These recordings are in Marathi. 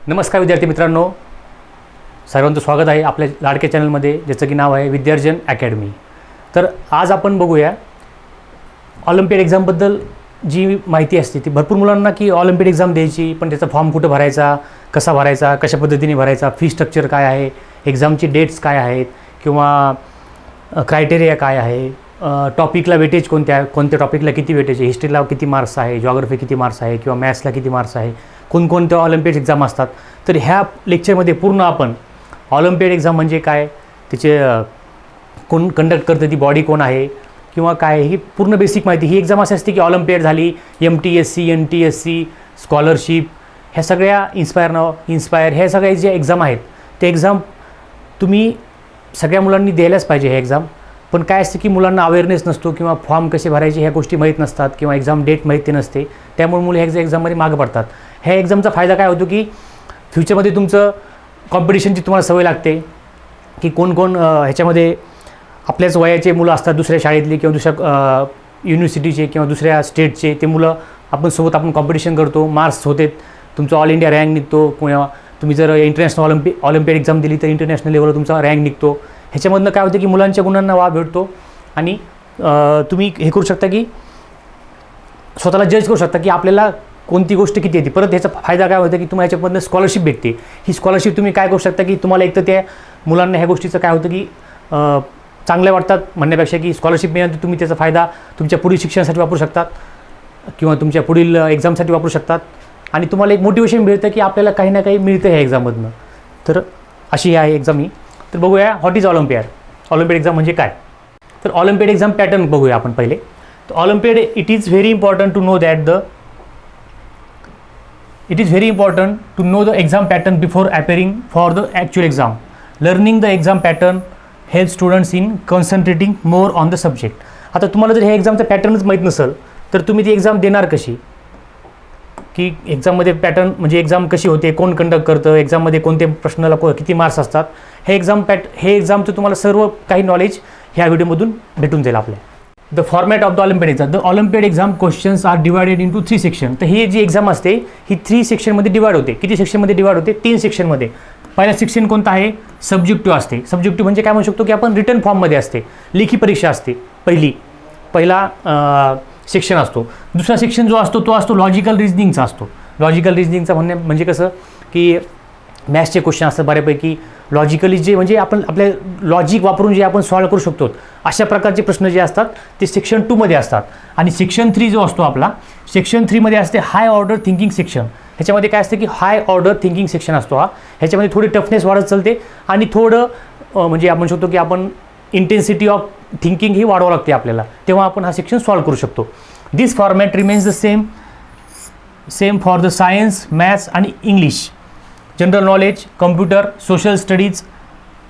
नमस्कार विद्यार्थी मित्रांनो, सर्वांचं स्वागत आहे आपल्या लाडक्या चॅनलमध्ये, ज्याचं की नाव आहे विद्यार्जन अकॅडमी। तर आज आपण बघूया ऑलिम्पियाड एक्झामबद्दल जी माहिती असते ती भरपूर मुलांना की ऑलिम्पियाड एक्झाम द्यायची, पण त्याचा फॉर्म कुठं भरायचा, कसा भरायचा, कशा पद्धतीने भरायचा, फी स्ट्रक्चर काय आहे, एक्झामची डेट्स काय आहेत किंवा क्रायटेरिया काय आहे, टॉपिकला वेटेज कोणत्या टॉपिकला किती वेटेज आहे, हिस्ट्रीला किती मार्क्स आहे, जॉग्राफी किती मार्क्स आहे किंवा मॅथ्सला किती मार्क्स आहे, कोणकोणत्या ऑलिम्पियाड एक्झाम असतात। तर ह्या लेक्चरमध्ये पूर्ण आपण ऑलिम्पियाड एक्झाम म्हणजे काय, त्याचे कोण कंडक्ट करतं, ती बॉडी कोण आहे किंवा काय, ही पूर्ण बेसिक माहिती। ही एक्झाम अशी असते की ऑलिम्पियाड झाली, MTSC NTSC स्कॉलरशिप, ह्या सगळ्या इन्स्पायर ह्या सगळ्या जे एक्झाम आहेत ते एक्झाम तुम्ही सगळ्या मुलांनी द्यायलाच पाहिजे। हे एक्झाम पण काय असते की मुलांना अवेअरनेस नसतो किंवा फॉर्म कसे भरायचे ह्या गोष्टी माहीत नसतात किंवा एक्झाम डेट माहिती नसते, त्यामुळे मुलं ह्या एक्झाममध्ये मागं पडतात। ह्या एक्झामचा फायदा काय होतो की फ्युचरमध्ये तुमचं कॉम्पिटिशनची तुम्हाला सवय लागते की कोण ह्याच्यामध्ये आपल्याच वयाचे मुलं असतात, दुसऱ्या शाळेतले किंवा दुसऱ्या युनिव्हर्सिटीचे किंवा दुसऱ्या स्टेटचे ते मुलं आपण कॉम्पिटिशन करतो, मार्क्स होते, तुमचं ऑल इंडिया रँक निघतो किंवा तुम्ही जर इंटरनॅशनल ऑलिम्पियाड एक्झाम दिली तर इंटरनॅशनल लेवलवर तुमचा रँक निघतो। ह्याच्यामधनं काय होतं की मुलांच्या गुणांना वाव भेटतो आणि तुम्ही हे करू शकता की स्वतःला जज करू शकता की आपल्याला कोणती गोष्ट किती येते। परत ह्याचा फायदा काय होतं की तुम्हाला ह्याच्यामधनं स्कॉलरशिप भेटते। ही स्कॉलरशिप तुम्ही काय करू शकता की तुम्हाला एक तर त्या मुलांना ह्या गोष्टीचं काय होतं की चांगल्या वाटतात म्हणण्यापेक्षा की स्कॉलरशिप मिळाल्यानंतर तुम्ही त्याचा फायदा तुमच्या पुढील शिक्षणासाठी वापरू शकतात किंवा तुमच्या पुढील एक्झामसाठी वापरू शकतात आणि तुम्हाला एक मोटिवेशन मिळतं की आपल्याला काही ना काही मिळतं ह्या एक्झाममधनं। तर अशी आहे एक्झाम ही। तर बघूया व्हॉट इज ऑलिम्पियाड एक्झाम म्हणजे काय। तर ऑलिम्पियाड एक्झाम पॅटर्न बघूया आपण पहिले। तर Olympiad it is very important to know the exam pattern before appearing for the actual exam. Learning the exam pattern helps students in concentrating more on the subject. आता तुम्हाला जर हे एक्झामचं पॅटर्नच माहीत नसेल तर तुम्ही ती एक्झाम देणार कशी, की एक्झाममध्ये पॅटर्न म्हणजे एक्झाम कशी होते, कोण कंडक्ट करतं, एक्झाममध्ये कोणत्या प्रश्नाला किती मार्क्स असतात, हे एक्झामचं तुम्हाला सर्व काही नॉलेज ह्या व्हिडिओमधून भेटून जाईल आपल्या। The format of the Olympiad exam. The Olympiad exam questions are divided into 3 section. तर ही जी एक्झाम असते ही 3 सेक्शनमध्ये डिवाइड होते। किती सेक्शनमध्ये डिवाइड होते? 3 सेक्शनमध्ये। पहिला सेक्शन कोणता आहे? सब्जेक्टिव्ह असते। सब्जेक्टिव्ह म्हणजे काय म्हणू शकतो की आपण रिटर्न फॉर्ममध्ये असते, लेखी परीक्षा असते पहिला सेक्शन असतो। दुसरा सेक्शन जो असतो तो असतो लॉजिकल रिजनिंगचा असतो। लॉजिकल रिजनिंगचा म्हणजे कसं की मॅथ्सचे क्वेश्चन असतात बऱ्यापैकी, लॉजिकली जे म्हणजे आपण आपल्या लॉजिक वापरून जे आपण सॉल्व करू शकतो अशा प्रकारचे प्रश्न जे असतात ते सेक्शन 2 मध्ये असतात। आणि सेक्शन 3 जो असतो आपला, सेक्शन 3 मध्ये असते हाय ऑर्डर थिंकिंग सेक्शन। ह्याच्यामध्ये काय असते की हाय ऑर्डर थिंकिंग सेक्शन असतो हा। ह्याच्यामध्ये थोडी टफनेस वाढत चालते आणि थोडं म्हणजे आपण शकतो की आपण इंटेन्सिटी ऑफ थिंकिंग ही वाढवावं लागते आपल्याला, तेव्हा आपण हा सेक्शन सॉल्व करू शकतो। This format remains the same for the science, maths आणि English, general knowledge, computer, social studies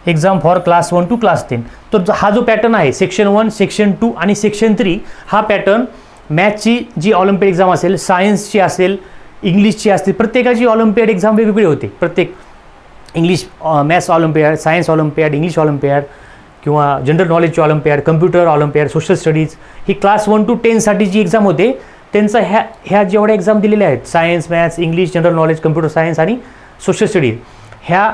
exam for class 1 to class 10। तर हा जो पॅटर्न आहे सेक्शन 1, सेक्शन 2 आणि सेक्शन 3, हा पॅटर्न मॅथ्सची जी ऑलिम्पियाड एक्झाम असेल, सायन्सची असेल, इंग्लिशची असतील, प्रत्येकाची ऑलिम्पियाड एक्झाम वेगवेगळी होते। प्रत्येक English maths olympiad, science olympiad, English olympiad किंवा जनरल नॉलेजची olympiad, computer olympiad, social studies, ही क्लास 1 टू 10 साठी जी एक्झाम होते त्यांचा ह्या जेवढ्या एक्झाम दिलेल्या आहेत science, maths, English, general knowledge, computer science आणि सोशल स्टडीज, ह्या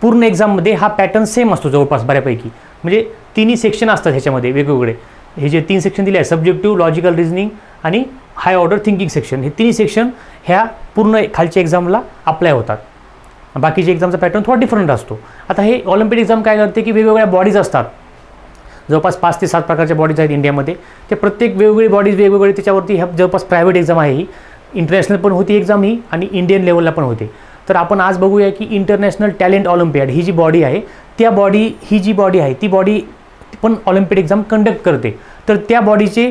पूर्ण एक्झाममध्ये हा पॅटर्न सेम असतो जवळपास बऱ्यापैकी। म्हणजे 3 सेक्शन असतात ह्याच्यामध्ये वेगवेगळे। हे जे 3 सेक्शन दिले आहेत सब्जेक्टिव्ह, लॉजिकल रिजनिंग आणि हाय ऑर्डर थिंकिंग सेक्शन, हे 3 सेक्शन ह्या पूर्ण खालच्या एक्झामला अप्लाय होतात। बाकीच्या एक्झामचा पॅटर्न थोडा डिफरंट असतो। आता हे ऑलिम्पियाड एक्झाम काय करते की वेगवेगळ्या बॉडीज असतात, जवळपास 5 ते 7 प्रकारच्या बॉडीज आहेत इंडियामध्ये। ते प्रत्येक वेगवेगळी बॉडीज वेगवेगळे, त्याच्यावरती ह्या जवळपास प्रायव्हेट एक्झाम आहे ही, इंटरनॅशनल पण होती एक्झाम ही आणि इंडियन लेवलला पण होते। तर आपण आज बघूया की इंटरनॅशनल टॅलेंट ऑलिम्पियाड ही जी बॉडी आहे, ही जी बॉडी आहे ती बॉडी पण ऑलिम्पियाड एक्झाम कंडक्ट करते। तर त्या बॉडीचे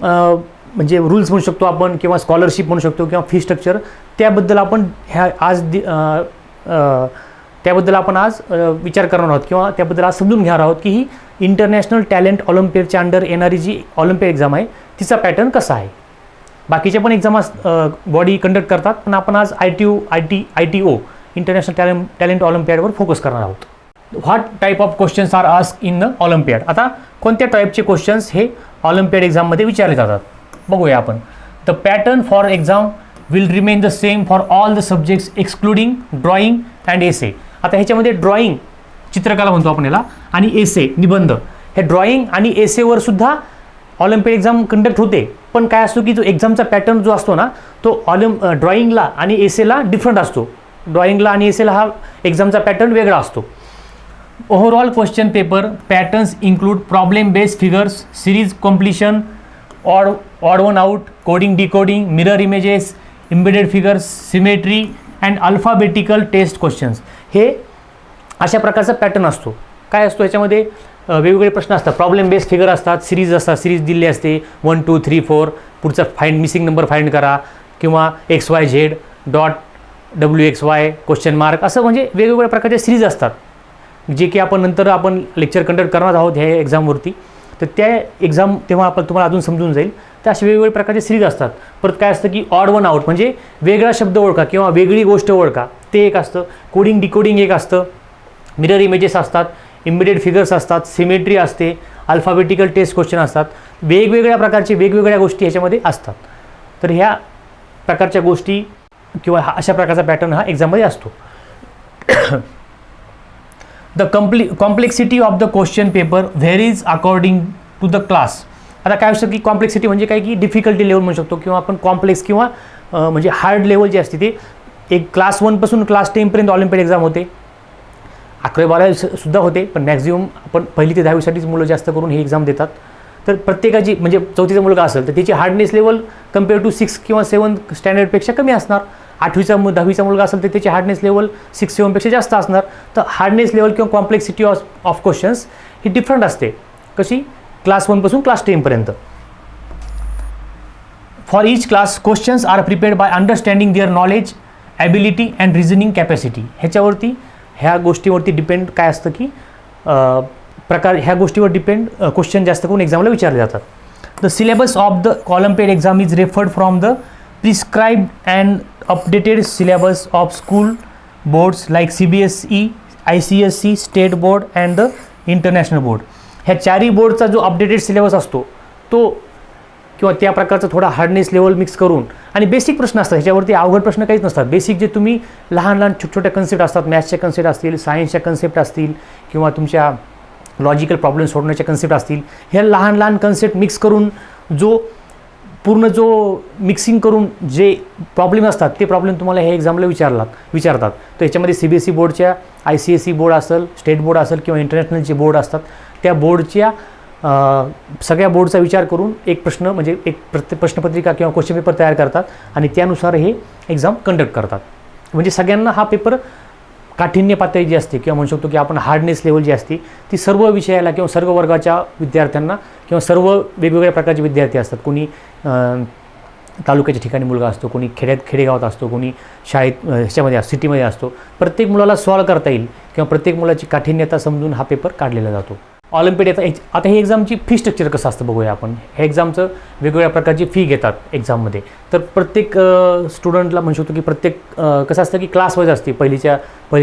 म्हणजे रूल्स म्हणू शकतो आपण किंवा स्कॉलरशिप म्हणू शकतो किंवा फी स्ट्रक्चर, त्याबद्दल आपण आज विचार करणार आहोत किंवा त्याबद्दल आज समजून घेणार आहोत की ही इंटरनॅशनल टॅलेंट ऑलिम्पियाडच्या अंडर येणारी जी ऑलिम्पियाड एक्झाम आहे तिचा पॅटर्न कसा आहे। बाकीचे पण एक्झाम बॉडी कंडक्ट करतात, पण आपण आज ITO इंटरनॅशनल टॅलेंट ऑलिम्पियाडवर फोकस करणार आहोत। What type of questions are asked in the Olympiad. आता कोणत्या टाईपचे क्वेश्चन्स हे ऑलिम्पियाड एक्झाममध्ये विचारले जातात बघूया आपण। The pattern for exam will remain the same for all the subjects excluding drawing and essay. आता ह्याच्यामध्ये ड्रॉइंग चित्रकला म्हणतो आपण याला आणि एसे निबंध, हे ड्रॉइंग आणि एसेवर सुद्धा ऑलिम्पिक एक्झाम कंडक्ट होते. पण काय असतो की जो एक्झामचा पॅटर्न जो असतो ना तो ड्रॉइंगला आणि एसेला डिफरंट असतो. ड्रॉइंगला आणि एसेला हा एक्झामचा पॅटर्न वेगळा असतो. Overall question paper patterns include problem based figures, series completion, odd one out, coding decoding, mirror images, embedded figures, symmetry and alphabetical test questions. हे अशा प्रकारचा पॅटर्न असतो. काय असतो याच्यामध्ये वेगवेगळे प्रश्न असतात. प्रॉब्लेम बेस्ड फिगर असतात, सिरीज असतात, सिरीज दिली असते 1 2 3 4, पुढचा फाइंड मिसिंग नंबर फाइंड करा किंवा XYZ dot WXY question mark, असं म्हणजे वेगवेगळ्या प्रकारचे सिरीज असतात जे की आपण नंतर आपण लेक्चर कंडक्ट करणार आहोत ह्या एक्झामवरती. तर त्या एक्झाम तेव्हा आपण तुम्हाला अजून समजून जाईल. तर असे वेगवेगळे प्रकारचे सिरीज असतात. परत काय असतं की ऑड वन आउट म्हणजे वेगळा शब्द ओळखा किंवा वेगळी गोष्ट ओळखा, ते एक असतं. कोडिंग डिकोडिंग एक असतं. मिरर इमेजेस असतात, एम्बेडेड फिगर्स असतात, सिमेट्री असते, अल्फाबेटिकल टेस्ट क्वेश्चन असतात. वेगवेगळ्या प्रकारचे वेगवेगळ्या गोष्टी ह्याच्यामध्ये असतात. तर ह्या प्रकारच्या गोष्टी किंवा अशा प्रकारचा पॅटर्न हा एक्झाममध्ये असतो. The complexity of the question paper varies according to the class. आता काय असतं की कॉम्प्लेक्सिटी म्हणजे काय की डिफिकल्टी लेवल म्हणू शकतो किंवा आपण कॉम्प्लेक्स किंवा म्हणजे हार्ड लेवल जे असते ते एक क्लास 1 पासून क्लास 10 पर्यंत ऑलिम्पिक एक्झाम होते. 11-12 सुद्धा होते, पण मॅक्झिमम आपण 1ली ते 10वीसाठीच मुलं जास्त करून ही एक्झाम देतात. तर प्रत्येकाची म्हणजे 4थीचा मुलगा असेल तर त्याची हार्डनेस लेवल कम्पेअर टू 6 किंवा 7 स्टँडर्डपेक्षा कमी असणार. 8वीचा 10वीचा मुलगा असेल तर त्याची हार्डनेस लेवल 6-7 पेक्षा जास्त असणार. तर हार्डनेस लेवल किंवा कॉम्प्लेक्सिटी ऑफ क्वेश्चन्स ही डिफरंट असते. कशी? क्लास 1 पासून क्लास 10 पर्यंत. For each class questions are prepared by understanding their knowledge, ability and reasoning capacity. ह्याच्यावरती ह्या गोष्टीवरती डिपेंड काय असतं की प्रकार ह्या गोष्टीवर डिपेंड क्वेश्चन जास्त करून एक्झामला विचारले जातात. The syllabus of the Olympic exam is referred from the prescribed and updated syllabus of school boards like CBSE, ICSE, state board and the international board. ह्या चारही बोर्डचा जो अपडेटेड सिलेबस असतो तो किंवा त्या प्रकारचा थोडा हार्डनेस लेवल मिक्स करून आणि बेसिक प्रश्न असतात. ह्याच्यावरती अवघड प्रश्न काहीच नसतात. बेसिक जे तुम्ही लहान लहान छोट्या कन्सेप्ट असतात, मॅथ्सच्या कन्सेप्ट असतील, सायन्सच्या कन्सेप्ट असतील किंवा तुमच्या लॉजिकल प्रॉब्लेम सोडवण्याच्या कन्सेप्ट असतील, ह्या लहान लहान कन्सेप्ट मिक्स करून जो मिक्सिंग करून जे प्रॉब्लेम असतात ते प्रॉब्लेम तुम्हाला ह्या एक्झामला विचारतात. तर याच्यामध्ये CBSE बोर्डच्या, ICSE बोर्ड असेल, स्टेट बोर्ड असेल किंवा इंटरनॅशनल जे बोर्ड असतात त्या बोर्डच्या सगळ्या बोर्डचा विचार करून एक प्रश्न म्हणजे एक प्रश्नपत्रिका किंवा क्वेश्चन पेपर तयार करतात आणि त्यानुसार हे एक्झाम कंडक्ट करतात. म्हणजे सगळ्यांना हा पेपर काठिण्य पातळी जी असते किंवा म्हणू शकतो की आपण हार्डनेस लेवल जी असते ती सर्व विषयाला किंवा सर्व वर्गाच्या विद्यार्थ्यांना किंवा सर्व वेगवेगळ्या प्रकारचे विद्यार्थी असतात. कोणी तालुक्याच्या ठिकाणी मुलगा असतो, कोणी खेडेगावात असतो, कोणी शाळेत ह्याच्यामध्ये सिटीमध्ये असतो. प्रत्येक मुलाला सॉल्व करता येईल किंवा प्रत्येक मुलाची काठिण्यता समजून हा पेपर काढलेला जातो. ऑलिम्पिक आता ही एक्झामची फी स्ट्रक्चर कसं असतं बघूया आपण. हे एक्झामचं वेगवेगळ्या प्रकारची फी घेतात एक्झाममध्ये. तर प्रत्येक स्टुडंटला म्हणू शकतो की प्रत्येक कसं असतं की क्लास वाईज असते. 1ली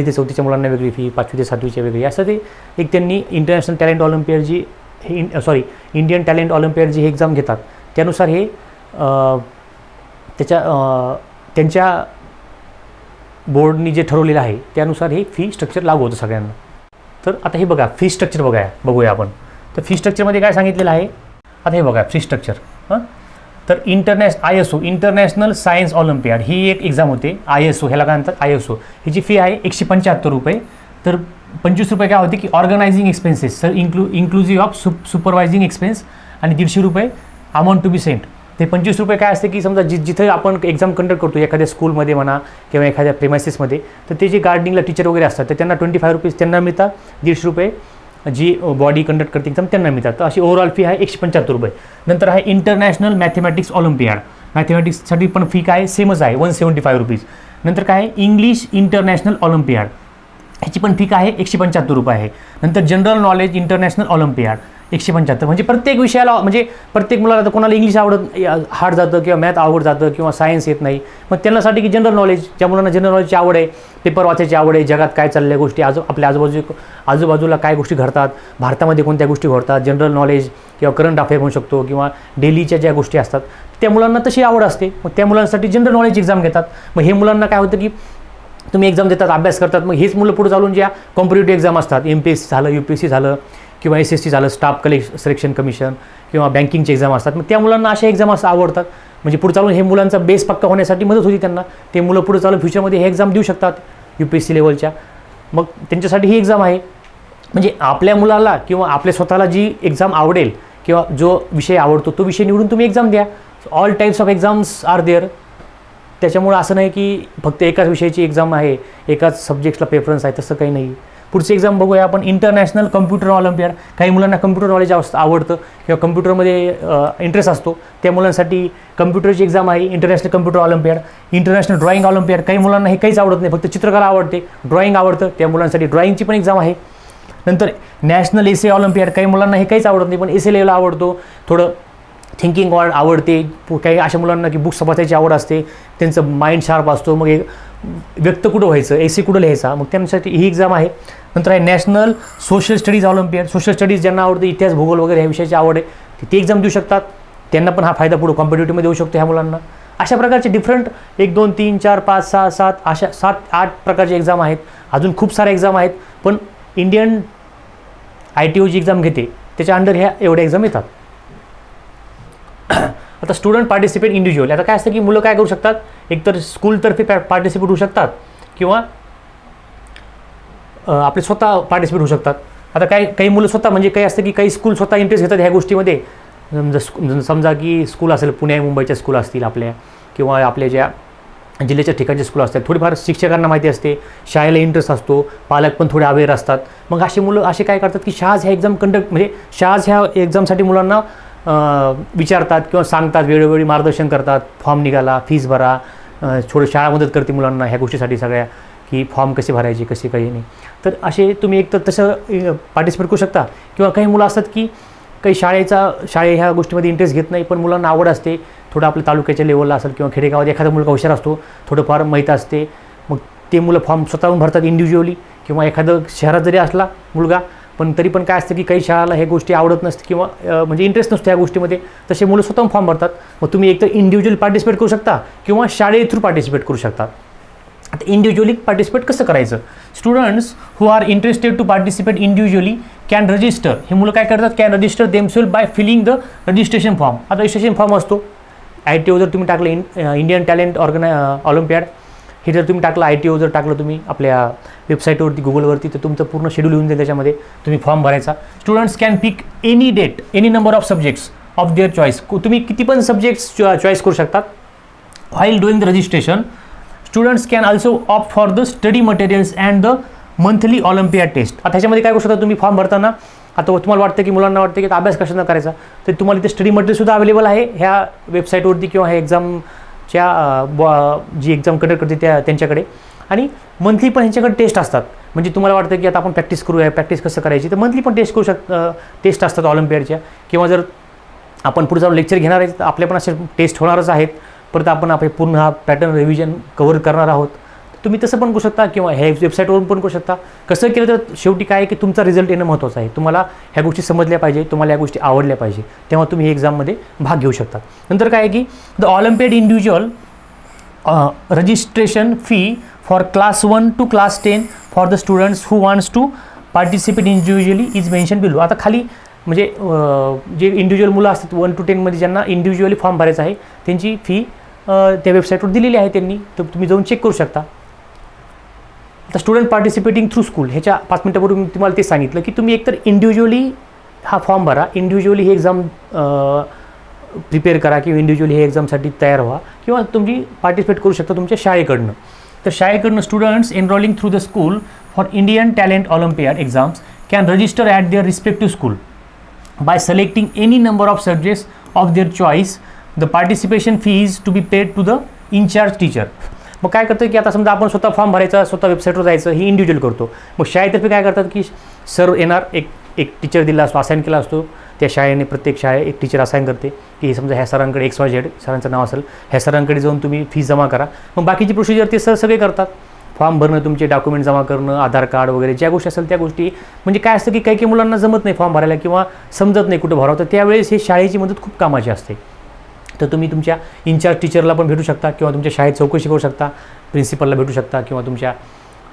ते 4थीच्या मुलांना वेगळी फी, 5वी ते 7वीची वेगळी, असं ते एक त्यांनी इंटरनॅशनल टॅलेंट ऑलिम्पियाड जी इंडियन टॅलेंट ऑलिम्पियाड जी हे एक्झाम घेतात त्यानुसार हे त्यांच्या बोर्डनी जे ठरवलेलं आहे त्यानुसार हे फी स्ट्रक्चर लागू होतं सगळ्यांना. तर आता हे बघा फी स्ट्रक्चर बघूया आपण. तर फी स्ट्रक्चरमध्ये काय सांगितलेलं आहे आता हे बघा फी स्ट्रक्चर. तर ISO इंटरनॅशनल सायन्स ऑलिम्पियाड ही एक एक्झाम होते. ISO ह्याला काय म्हणतात ISO. ह्याची फी आहे 175 रुपये. तर 25 रुपये काय होते की organising expenses sir inclusive of supervising expense आणि 150 रुपये अमाऊंट टू बी सेंट. ते 25 रुपये काय असते की समजा जिथे आपण एक्झाम कंडक्ट करतो एखाद्या स्कूलमध्ये म्हणा किंवा एखाद्या प्रेमायसेसमध्ये तर ते जे गार्डनिंगला टीचर वगैरे असतात तर त्यांना 25 रुपीज त्यांना मिळतात. 150 रुपये जी बॉडी कंडक्ट करते एक्झाम त्यांना मिळतात. तर अशी ओव्हरऑल फी आहे 175 रुपये. नंतर आहे इंटरनॅशनल मॅथमॅटिक्स ऑलिम्पियाड. मॅथमॅटिक्ससाठी पण फी काय सेमच आहे 175 रुपीज. नंतर काय आहे इंग्लिश इंटरनॅशनल ऑलिम्पियाड. ह्याची पण फी काय आहे 175 रुपये आहे. नंतर जनरल नॉलेज इंटरनॅशनल ऑलिम्पियाड 175 म्हणजे प्रत्येक विषयाला, म्हणजे प्रत्येक मुलाला, आता कोणाला इंग्लिश हार्ड जातं किंवा मॅथ अवघड जातं किंवा सायन्स येत नाही, मग त्यांच्यासाठी की जनरल नॉलेज, ज्या मुलांना जनरल नॉलेजची आवड आहे, पेपर वाचायची आवड आहे, जगात काय चालल्या गोष्टी, आपल्या आजूबाजूला काय गोष्टी घडतात, भारतामध्ये कोणत्या गोष्टी घडतात, जनरल नॉलेज किंवा करंट अफेअर म्हणू शकतो, किंवा डेलीच्या ज्या गोष्टी असतात त्या मुलांना तशी आवड असते, मग त्या मुलांसाठी जनरल नॉलेज एक्झाम घेतात. मग हे मुलांना काय होतं की तुम्ही एक्झाम देतात, अभ्यास करतात, मग हेच मुलं पुढे चालून ज्या कॉम्पिटेटिव्ह एक्झाम असतात, MPSC झालं, UPSC झालं किंवा SSC झालं, स्टाफ सिलेक्शन कमिशन किंवा बँकिंगचे एक्झाम असतात, मग त्या मुलांना अशा एक्झाम असं आवडतात. म्हणजे पुढे चालून हे मुलांचा बेस पक्का होण्यासाठी मदत होती त्यांना. ते मुलं पुढे चालून फ्युचरमध्ये हे एक्झाम देऊ शकतात UPSC लेवलच्या. मग त्यांच्यासाठी ही एक्झाम आहे. म्हणजे आपल्या मुलाला किंवा आपल्या स्वतःला जी एक्झाम आवडेल किंवा जो विषय आवडतो तो विषय निवडून तुम्ही एक्झाम द्या. All types of exams are there. त्याच्यामुळं असं नाही की फक्त एकाच विषयाची एक्झाम आहे, एकाच सब्जेक्ट्सला प्रेफरन्स आहे, तसं काही नाही. पुढची एक्झाम बघूया आपण, इंटरनॅशनल कम्प्युटर ऑलिम्पियाड. काही मुलांना कम्प्युटर नॉलेज आवडतं किंवा कम्प्युटरमध्ये इंटरेस्ट असतो, त्या मुलांसाठी कम्प्युटरची एक्झाम आहे international computer Olympiad. International drawing Olympiad. काही मुलांना हे काहीच आवडत नाही, फक्त चित्रकला आवडते, ड्रॉइंग आवडतं, त्या मुलांसाठी ड्रॉइंगची पण एक्झाम आहे. नंतर नॅशनल एसे ऑलिम्पियाड. काही मुलांना हे काहीच आवडत नाही, पण एसे लेवल आवडतो, थोडं थिंकिंग आवडते. काही अशा मुलांना की बुक्स वाचायची आवड असते, त्यांचं माइंड शार्प असतो, मग व्यक्त कुठं व्हायचं, एसे कुठं लिहायचा, मग त्यांच्यासाठी ही एक्झाम आहे. नंतर आहे national social studies Olympiad. Social studies ज्यांना आवडते, इतिहास भूगोल वगैरे ह्या विषयाची आवड आहे, ती एक्झाम देऊ शकतात. त्यांना पण हा फायदा पुढे कॉम्पिटेटिव्हमध्ये होऊ शकतो ह्या मुलांना. अशा प्रकारचे डिफरंट 1 2 3 4 5 6 7 अशा 7-8 प्रकारचे एक्झाम आहेत. अजून खूप सारे एक्झाम आहेत, पण इंडियन ITO जी एक्झाम घेते त्याच्या अंडर ह्या एवढ्या एक्झाम येतात. आता स्टुडंट पार्टिसिपेट इंडिव्हिज्युअली. आता काय असतं की मुलं काय करू शकतात, एकतर स्कूलतर्फे पार्टिसिपेट होऊ शकतात किंवा आपले स्वतः पार्टिसिपेट होऊ शकतात. आता काही मुलं स्वतः, म्हणजे काही असतं की काही स्कूल स्वतः इंटरेस्ट घेतात ह्या गोष्टीमध्ये. समजा की स्कूल असेल, पुणे मुंबईच्या स्कूल असतील आपल्या, किंवा आपल्या ज्या जिल्ह्याच्या ठिकाणचे स्कूल असतात, थोडीफार शिक्षकांना माहिती असते, शाळेला इंटरेस्ट असतो, पालक पण थोडे अवेअर असतात. मग असे मुलं असे काय करतात की शाळाच ह्या एक्झाम म्हणजे शाळाच ह्या एक्झामसाठी मुलांना विचारतात किंवा सांगतात, वेळोवेळी मार्गदर्शन करतात, फॉर्म निघाला, फीस भरा, थोडं शाळा मदत करते मुलांना ह्या गोष्टीसाठी सगळ्या, की फॉर्म कसे भरायचे, कसे काही नाही. तर असे तुम्ही एक तर तसं पार्टिसिपेट करू शकता. किंवा काही मुलं असतात की काही शाळे ह्या गोष्टीमध्ये इंटरेस्ट घेत नाही, पण मुलांना आवड असते, थोडं आपल्या तालुक्याच्या लेवलला असेल किंवा खेडेगावात एखादा मुलगा हुशार असतो, थोडंफार माहीत असते, मग ते मुलं फॉर्म स्वतःहून भरतात इंडिव्हिज्युअली. किंवा एखादं शहरात जरी असला मुलगा, पण तरी पण काय असतं की काही शाळाला ह्या गोष्टी आवडत नसते किंवा म्हणजे इंटरेस्ट नसतो ह्या गोष्टीमध्ये, तसे मुलं स्वतःहून फॉर्म भरतात. मग तुम्ही एकतर इंडिव्हिज्युअली पार्टिसिपेट करू शकता किंवा शाळे थ्रू पार्टिसिपेट करू शकता. आता इंडिव्हिज्युअली पार्टिसिपेट कसं करायचं, students who are interested to participate individually can register. हे मुलं काय करतात, can register themselves by filling the registration form. आता रजिस्ट्रेशन फॉर्म असतो ITO जर तुम्ही टाकलं, इंडियन टॅलेंट ऑलिम्पियाड, हे जर तुम्ही टाकलं, ITO जर टाकलं तुम्ही आपल्या वेबसाईटवरती, गुगलवरती, तर तुमचं पूर्ण शेड्यूल येऊन जाईल, त्याच्यामध्ये तुम्ही फॉर्म भरायचा. Students can pick any date, any number of subjects of their choice. तुम्ही किती पण सब्जेक्ट्स चॉईस करू शकतात. While doing the registration students can also opt for the study materials and the monthly Olympiad test. आता ह्याच्यामध्ये काय करू शकता तुम्ही फॉर्म भरताना, आता तुम्हाला वाटतं की मुलांना वाटतं की अभ्यास कशानं करायचा, तर तुम्हाला इथे स्टडी मटेरियलसुद्धा अवेलेबल आहे ह्या वेबसाईटवरती किंवा ह्या एक्झामच्या जी एक्झाम कंडक्ट करते त्यांच्याकडे. आणि मंथली पण ह्यांच्याकडे टेस्ट असतात. म्हणजे तुम्हाला वाटतं की आता आपण प्रॅक्टिस करूया, प्रॅक्टिस कसं करायची, तर मंथली पण टेस्ट असतात ऑलिम्पियाडच्या. किंवा जर आपण पुढे जाऊन लेक्चर घेणार आहे तर आपल्या पण असे टेस्ट होणारच आहेत. परत आपण आपले पूर्ण हा पॅटर्न रिव्हिजन कव्हर करणार आहोत. तुम्ही तसं पण करू शकता किंवा ह्या वेबसाईटवरून पण करू शकता. कसं केलं तर शेवटी काय आहे की तुमचा रिझल्ट येणं महत्त्वाचं आहे. तुम्हाला ह्या गोष्टी समजल्या पाहिजे, तुम्हाला या गोष्टी आवडल्या पाहिजे, तेव्हा तुम्ही ही एक्झाममध्ये भाग घेऊ शकता. नंतर काय आहे की the olympiad individual registration fee for class 1 to class 10 for the students who wants to participate individually is mention below. आता खाली म्हणजे जे इंडिव्हिज्युअल मुलं असतात 1 to 10 मध्ये ज्यांना इंडिव्हिज्युअली फॉर्म भरायचा आहे, त्यांची फी त्या वेबसाईटवर दिलेली आहे त्यांनी, तर तुम्ही जाऊन चेक करू शकता. आता स्टुडंट पार्टिसिपेटिंग थ्रू स्कूल, ह्याच्या 5 मिनिटापूर्वी मी तुम्हाला ते सांगितलं की तुम्ही एकतर इंडिव्हिज्युअली हा फॉर्म भरा, इंडिव्हिज्युअली ही एक्झाम प्रिपेअर करा किंवा इंडिव्हिज्युअली ही एक्झामसाठी तयार व्हा, किंवा तुम्ही पार्टिसिपेट करू शकता तुमच्या शाळेकडनं. तर शाळेकडनं students enrolling through the school for Indian talent olympiad exams can register at their respective school by selecting any number of subjects of their choice. The participation fee is to be paid to the incharge teacher. मग काय करतं की आता समजा आपण स्वतः फॉर्म भरायचा, स्वतः वेबसाईटवर जायचं, ही इंडिव्हिज्युअल करतो. मग शाळेतर्फे काय करतात की सर येणार, एक टीचर दिला असतो, असाईन केला असतो, त्या शाळेने प्रत्येक शाळे एक टीचर असाइन करते की समजा ह्या सरांकडे XYZ सरांचं नाव असेल, ह्या सरांकडे जाऊन तुम्ही फीस जमा करा. मग बाकीची प्रोसिजर ते सर सगळे करतात. फॉर्म भरणं, तुमचे डॉक्युमेंट जमा करणं, आधार कार्ड वगैरे ज्या गोष्टी असेल त्या गोष्टी. म्हणजे काय असतं की काही मुलांना जमत नाही फॉर्म भरायला किंवा समजत नाही कुठं भरावं, तर त्यावेळेस हे शाळेची मदत खूप कामाची असते. तर तुम्ही तुमच्या इन्चार्ज टीचरला पण भेटू शकता किंवा तुमच्या शाळेत चौकशी करू शकता, प्रिन्सिपलला भेटू शकता किंवा तुमच्या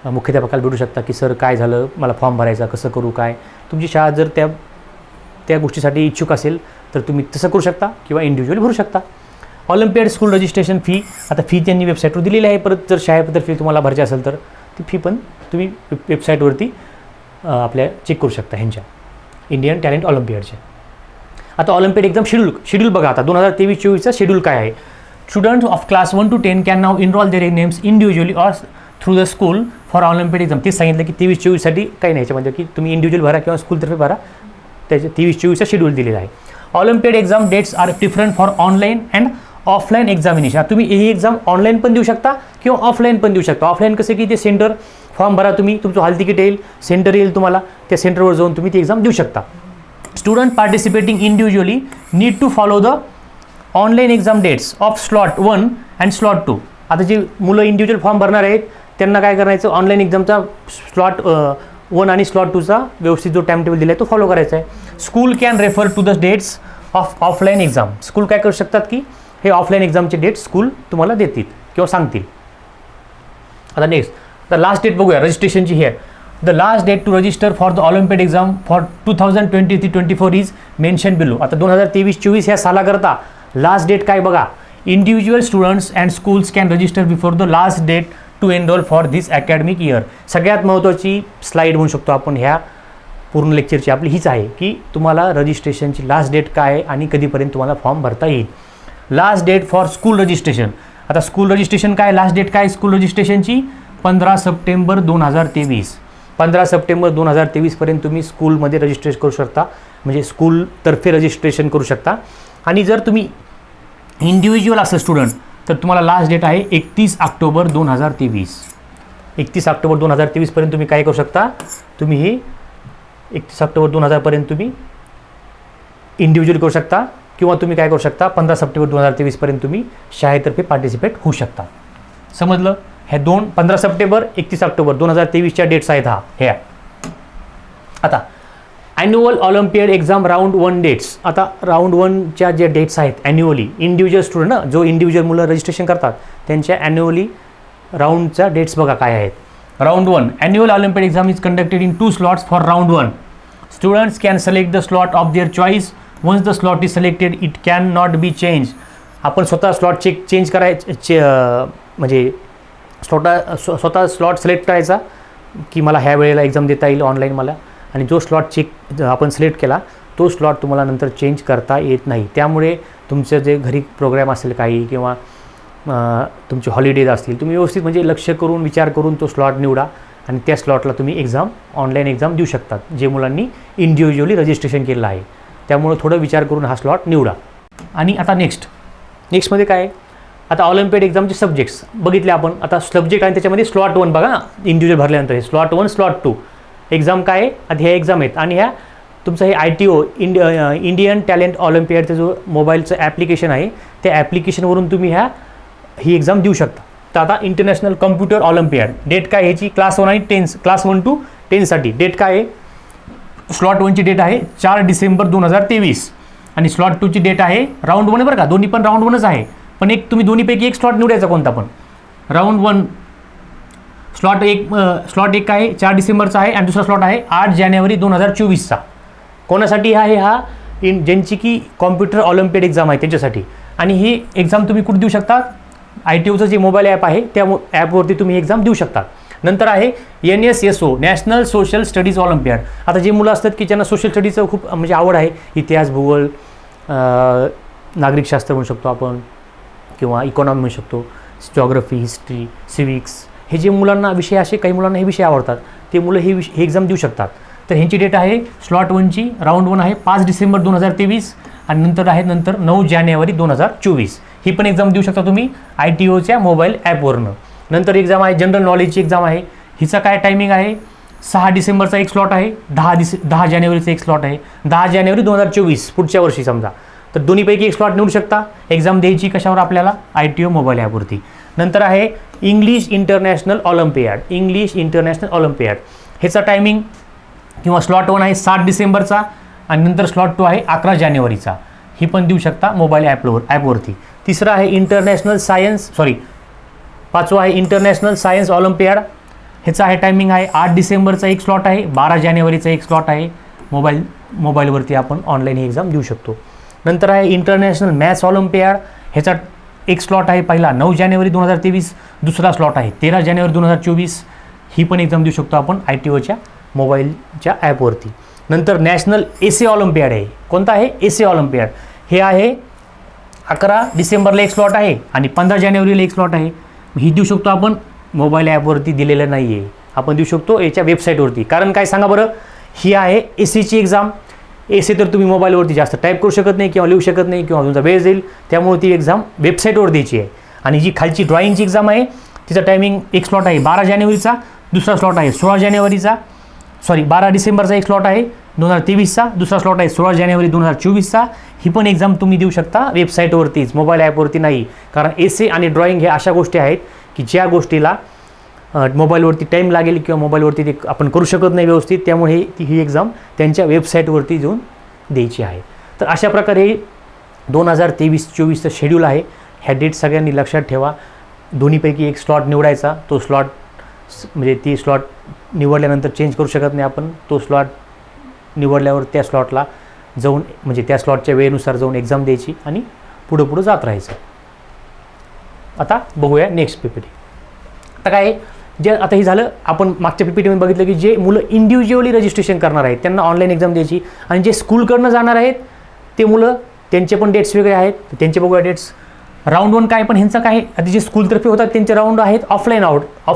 मुख्याध्यापकाला भेटू शकता की सर काय झालं, मला फॉर्म भरायचा, कसं करू, काय. तुमची शाळा जर त्या गोष्टीसाठी इच्छुक असेल तर तुम्ही तसं करू शकता किंवा इंडिव्हिज्युअली भरू शकता. ऑलिम्पियाड स्कूल रजिस्ट्रेशन फी, आता फी त्यांनी वेबसाईटवर दिलेली आहे. परत जर शाळेबद्दल फी तुम्हाला भरायची असेल तर ती फी पण तुम्ही वेबसाईटवरती आपल्या चेक करू शकता ह्यांच्या इंडियन टॅलेंट ऑलिम्पियाडचे. आता ऑलिम्पियाड एक्झाम शेड्यूल बघा. आता 2023-24चा शेड्यूल काय आहे. Students of class 1 to 10 can नाव enroll their names individually or through the school for olympiad exam. तेच सांगितलं की 23-24साठी काही नाही, याच्यामध्ये की तुम्ही इंडिव्हिज्युअल भरा किंवा स्कूलतर्फे भरा. त्याचे 23-24चा शेड्यूल दिलेला आहे. Olympiad exam dates are different for online and offline examination. तुम्ही ही एक्झाम ऑनलाईन पण देऊ शकता किंवा ऑफलाईन पण देऊ शकता. ऑफलाईन कसं की ते सेंटर फॉर्म भरा तुम्ही, तुमचं हॉल तिकीट येईल, सेंटर येईल तुम्हाला, त्या सेंटरवर जाऊन तुम्ही ती एक्झाम देऊ शकता. Student participating individually need to follow the online exam dates of slot 1 and slot 2. आता जे मुलं इंडिव्हिज्युअल फॉर्म भरणार आहेत त्यांना काय करायचं, ऑनलाईन एक्झामचा स्लॉट 1 आणि स्लॉट 2चा व्यवस्थित जो टाइम टेबल दिला आहे तो फॉलो करायचा आहे. School can refer to the dates of offline exam. School काय करू शकतात की हे ऑफलाईन एक्झामचे डेट स्कूल तुम्हाला देतील किंवा सांगतील. आता नेक्स्ट, द लास्ट डेट बघूया रजिस्ट्रेशनची. ही आहे the last date to register for the Olympiad exam for 2023-24 is mention below. आता 2023-24 ह्या सालाकरता लास्ट डेट काय बघा. Individual students and schools can register before the last date to enroll for this academic year. सगळ्यात महत्त्वाची स्लाईड म्हणू शकतो आपण ह्या पूर्ण लेक्चरची आपली हीच आहे की तुम्हाला रजिस्ट्रेशनची लास्ट डेट काय आहे आणि कधीपर्यंत तुम्हाला फॉर्म भरता येईल. Last date for school registration. आता स्कूल रजिस्ट्रेशन काय, लास्ट डेट काय स्कूल रजिस्ट्रेशनची 15 सप्टेंबर 2023. 15 सप्टेंबर 2023पर्यंत तुम्ही स्कूलमध्ये रजिस्ट्रेशन करू शकता, म्हणजे स्कूलतर्फे रजिस्ट्रेशन करू शकता. आणि जर तुम्ही इंडिव्हिज्युअल असेल स्टुडंट तर तुम्हाला लास्ट डेट आहे 31 ऑक्टोबर 2023. 31 ऑक्टोबर 2023पर्यंत तुम्ही काय करू शकता, तुम्ही हे 31 ऑक्टोबर 2000पर्यंत तुम्ही इंडिव्हिज्युअल करू शकता किंवा तुम्ही काय करू शकता 15 सप्टेंबर 2023पर्यंत तुम्ही शाळेतर्फे पार्टिसिपेट होऊ शकता. समजलं. ह्या 15 सप्टेंबर 31 ऑक्टोबर 2023च्या डेट्स आहेत ह्या. आता annual olympiad exam round 1 dates. आता राऊंड 1च्या जे डेट्स आहेत ॲन्युअली इंडिव्हिज्युअल स्टुडंट ना, जो इंडिव्हिज्युअल मुलं रजिस्ट्रेशन करतात त्यांच्या ॲन्युअली राऊंडच्या डेट्स बघा काय आहेत. Round 1 annual olympiad exam is conducted in 2 slots for round 1. Students can select the slot of their choice. Once the slot is selected it can not be change. आपण स्वतः स्लॉट चेंज करायचे, म्हणजे स्वतः स्लॉट सिलेक्ट करायचा की मला ह्या वेळेला एक्झाम देता येईल ऑनलाईन मला, आणि जो स्लॉट आपण सिलेक्ट केला तो स्लॉट तुम्हाला नंतर चेंज करता येत नाही. त्यामुळे तुमचं जे घरी प्रोग्राम असेल काही किंवा तुमचे हॉलिडेज असतील, तुम्ही व्यवस्थित म्हणजे लक्ष करून विचार करून तो स्लॉट निवडा आणि त्या स्लॉटला तुम्ही ऑनलाईन एक्झाम देऊ शकतात जे मुलांनी इंडिव्हिज्युअली रजिस्ट्रेशन केलेलं आहे. त्यामुळे थोडं विचार करून हा स्लॉट निवडा. आणि आता नेक्स्टमध्ये काय आहे, आता ऑलिम्पियाड एक्झामचे सब्जेक्ट्स बघितले आपण. आता सब्जेक्ट आणि त्याच्यामध्ये स्लॉट 1 बघा ना, इंडिव्हिज्युअल भरल्यानंतर हे स्लॉट 1 स्लॉट 2 एक्झाम काय आहे. आता ह्या एक्झाम आहेत आणि ह्या तुमचं हे ITO इंडियन टॅलेंट ऑलिम्पियाडचं जो मोबाईलचं ॲप्लिकेशन आहे त्या ॲप्लिकेशनवरून तुम्ही ही एक्झाम देऊ शकता. तर आता इंटरनॅशनल कम्प्युटर ऑलिम्पियाड डेट काय ह्याची क्लास 1 आणि 10 क्लास 1 to 10साठी डेट काय आहे. स्लॉट 1ची डेट आहे 4 डिसेंबर 2023 आणि स्लॉट 2ची डेट आहे राऊंड 1 बरं का, दोन्ही पण राऊंड 1च आहे, पण तुम्ही दोन्हीपैकी एक स्लॉट निवडायचा कोणता पण. राऊंड 1 स्लॉट एक आहे 4 डिसेंबरचा आहे आणि दुसरा स्लॉट आहे 8 जानेवारी 2024चा. कोणासाठी हा ज्यांची की कॉम्प्युटर ऑलिम्पियाड एक्झाम आहे त्यांच्यासाठी. आणि ही एक्झाम तुम्ही कुठे देऊ शकता, ITOचं जे मोबाईल ॲप आहे त्या ॲपवरती तुम्ही एक्झाम देऊ शकता. नंतर आहे NSSO national social studies Olympiad. आता जे मुलं असतात की ज्यांना सोशल स्टडीचं खूप म्हणजे आवड आहे, इतिहास, भूगोल, नागरिकशास्त्र म्हणू शकतो आपण किंवा इकॉनॉमी म्हणू शकतो, जॉग्रफी, हिस्ट्री, सिविक्स, हे जे मुलांना विषय असे काही मुलांना हे विषय आवडतात ते मुलं ही एक्झाम देऊ शकतात. तर ह्यांची डेट आहे स्लॉट 1ची राऊंड 1 आहे 5 डिसेंबर 2023 आणि नंतर 9 जानेवारी 2024. ही पण एक्झाम देऊ शकता तुम्ही ITOच्या मोबाईल ॲपवरनं. नंतर एक्झाम आहे जनरल नॉलेजची एक्झाम आहे. हिचा काय टायमिंग आहे 6 डिसेंबरचा एक स्लॉट आहे, 10 जानेवारीचा एक स्लॉट आहे, 10 जानेवारी 2024 पुढच्या वर्षी समजा. तर दोन्हीपैकी एक स्लॉट निवडू शकता. एक्झाम द्यायची कशावर आपल्याला, ITO मोबाईल ॲपवरती. नंतर आहे English international Olympiad. English international Olympiad ह्याचा टायमिंग किंवा स्लॉट 1 आहे 7 डिसेंबरचा आणि नंतर स्लॉट 2 आहे 11 जानेवारीचा. ही पण देऊ शकता मोबाईल ॲपवरती. तिसरं आहे इंटरनॅशनल सायन्स, पाचवा आहे इंटरनॅशनल सायन्स ऑलिम्पियाड. ह्याचा आहे टायमिंग आहे 8 डिसेंबरचा एक स्लॉट आहे, 12 जानेवारीचा एक स्लॉट आहे. मोबाईलवरती आपण ऑनलाईन ही एक्झाम देऊ शकतो. नंतर आहे इंटरनॅशनल मॅथ्स ऑलिम्पियाड. ह्याचा एक स्लॉट आहे पहिला 9 जानेवारी 2023, दुसरा स्लॉट आहे 13 जानेवारी 2024. ही पण एक्झाम देऊ शकतो आपण ITOच्या मोबाईलच्या ॲपवरती. नंतर नॅशनल एसे ऑलिम्पियाड आहे. कोणता आहे, एसे ऑलिम्पियाड. हे आहे 11 डिसेंबरला एक स्लॉट आहे आणि 15 जानेवारीला एक स्लॉट आहे. ही देऊ शकतो आपण मोबाईल ॲपवरती, दिलेलं नाही आहे, आपण देऊ शकतो याच्या वेबसाईटवरती. कारण काय सांगा बरं, ही आहे एसीची एक्झाम. एसे तर तुम्ही मोबाईलवरती जास्त टाईप करू शकत नाही किंवा लिहू शकत नाही किंवा तुमचा वेळ जाईल, त्यामुळे ती एक्झाम वेबसाईटवर द्यायची आहे. आणि जी खालची ड्रॉइंगची एक्झाम आहे तिचा टायमिंग एक स्लॉट आहे 12 जानेवारीचा, दुसरा स्लॉट आहे 12 डिसेंबरचा एक स्लॉट आहे 2023चा, दुसरा स्लॉट आहे 16 जानेवारी 2024चा. ही पण एक्झाम तुम्ही देऊ शकता वेबसाईटवरतीच, मोबाईल ॲपवरती नाही. कारण एसे आणि ड्रॉइंग हे अशा गोष्टी आहेत की ज्या गोष्टीला मोबाईलवरती टाईम लागेल किंवा मोबाईलवरती ते आपण करू शकत नाही व्यवस्थित, त्यामुळे ही एक्झाम त्यांच्या वेबसाईटवरती जाऊन द्यायची आहे. तर अशा प्रकारे 2023-24चं शेड्यूल आहे. ह्या डेट सगळ्यांनी लक्षात ठेवा. दोन्हीपैकी एक स्लॉट निवडायचा. तो स्लॉट म्हणजे ती स्लॉट निवडल्यानंतर चेंज करू शकत नाही आपण. तो स्लॉट निवडल्यावर त्या स्लॉटला जाऊन म्हणजे त्या स्लॉटच्या वेळेनुसार जाऊन एक्झाम द्यायची आणि पुढं जात राहायचं. आता बघूया नेक्स्ट PPT. आता काय आता हे झालं, आपण मागच्या PPTमध्ये बघितलं की जे मुलं इंडिव्हिज्युअली रजिस्ट्रेशन करणार आहेत त्यांना ऑनलाईन एक्झाम द्यायची आणि जे स्कूलकडनं जाणार आहेत ते मुलं त्यांचे पण डेट्स वेगळे आहेत. त्यांचे बघूया डेट्स. राऊंड 1 काय, पण ह्यांचं काय, आता जे स्कूलतर्फे होतात त्यांचे राऊंड आहेत ऑफलाईन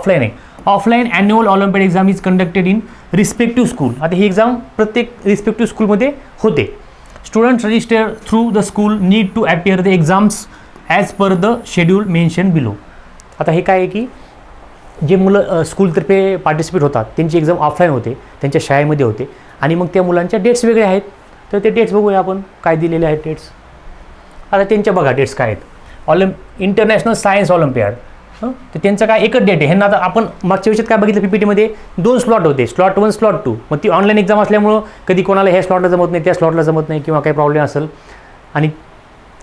आहे. Offline annual olympiad exam is conducted in respective school. आता ही एक्झाम प्रत्येक रिस्पेक्टिव्ह स्कूलमध्ये होते. Students register through the school need to appear the exams as per the schedule mention below. आता हे काय आहे की जे मुलं स्कूलतर्फे पार्टिसिपेट होतात त्यांची एक्झाम ऑफलाईन होते, त्यांच्या शाळेमध्ये होते आणि मग त्या मुलांच्या डेट्स वेगळे आहेत. तर ते डेट्स बघूया आपण काय दिलेले आहेत डेट्स. आता त्यांच्या बघा डेट्स काय आहेत. इंटरनॅशनल सायन्स ऑलिम्पियाड, तर त्यांचं काय एकच डेट आहे. ह्यांना आता आपण मागच्या विषयात काय बघितलं PPTमध्ये 2 स्लॉट होते, स्लॉट 1 स्लॉट 2. मग ती ऑनलाईन एक्झाम असल्यामुळं कधी कोणाला ह्या स्लॉटला जमत नाही, त्या स्लॉटला जमत नाही किंवा काही प्रॉब्लेम असेल. आणि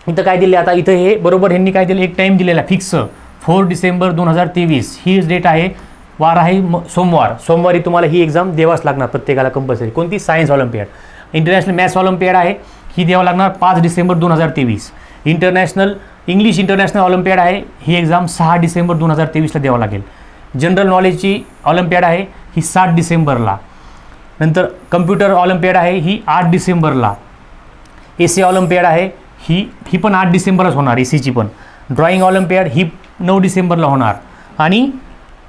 इथं काय दिले, आता इथं हे बरोबर ह्यांनी काय दिलं, एक टाईम दिलेला फिक्स 4 डिसेंबर 2023 ही डेट आहे. वार आहे सोमवारी तुम्हाला ही एक्झाम द्यावाच लागणार प्रत्येकाला कंपल्सरी. कोणती, science Olympiad. International maths Olympiad आहे ही द्यावं लागणार 5 डिसेंबर 2023. इंग्लिश इंटरनॅशनल ऑलिम्पियाड आहे ही एक्झाम 6 डिसेंबर 2023ला द्यावं लागेल. जनरल नॉलेजची ऑलिम्पियाड आहे ही 7 डिसेंबरला. नंतर कम्प्युटर ऑलिम्पियाड आहे ही 8 डिसेंबरला. एसे ऑलिम्पियाड आहे ही पण 8 डिसेंबरलाच होणार, एसीची पण. ड्रॉइंग ऑलिम्पियाड ही 9 डिसेंबरला होणार आणि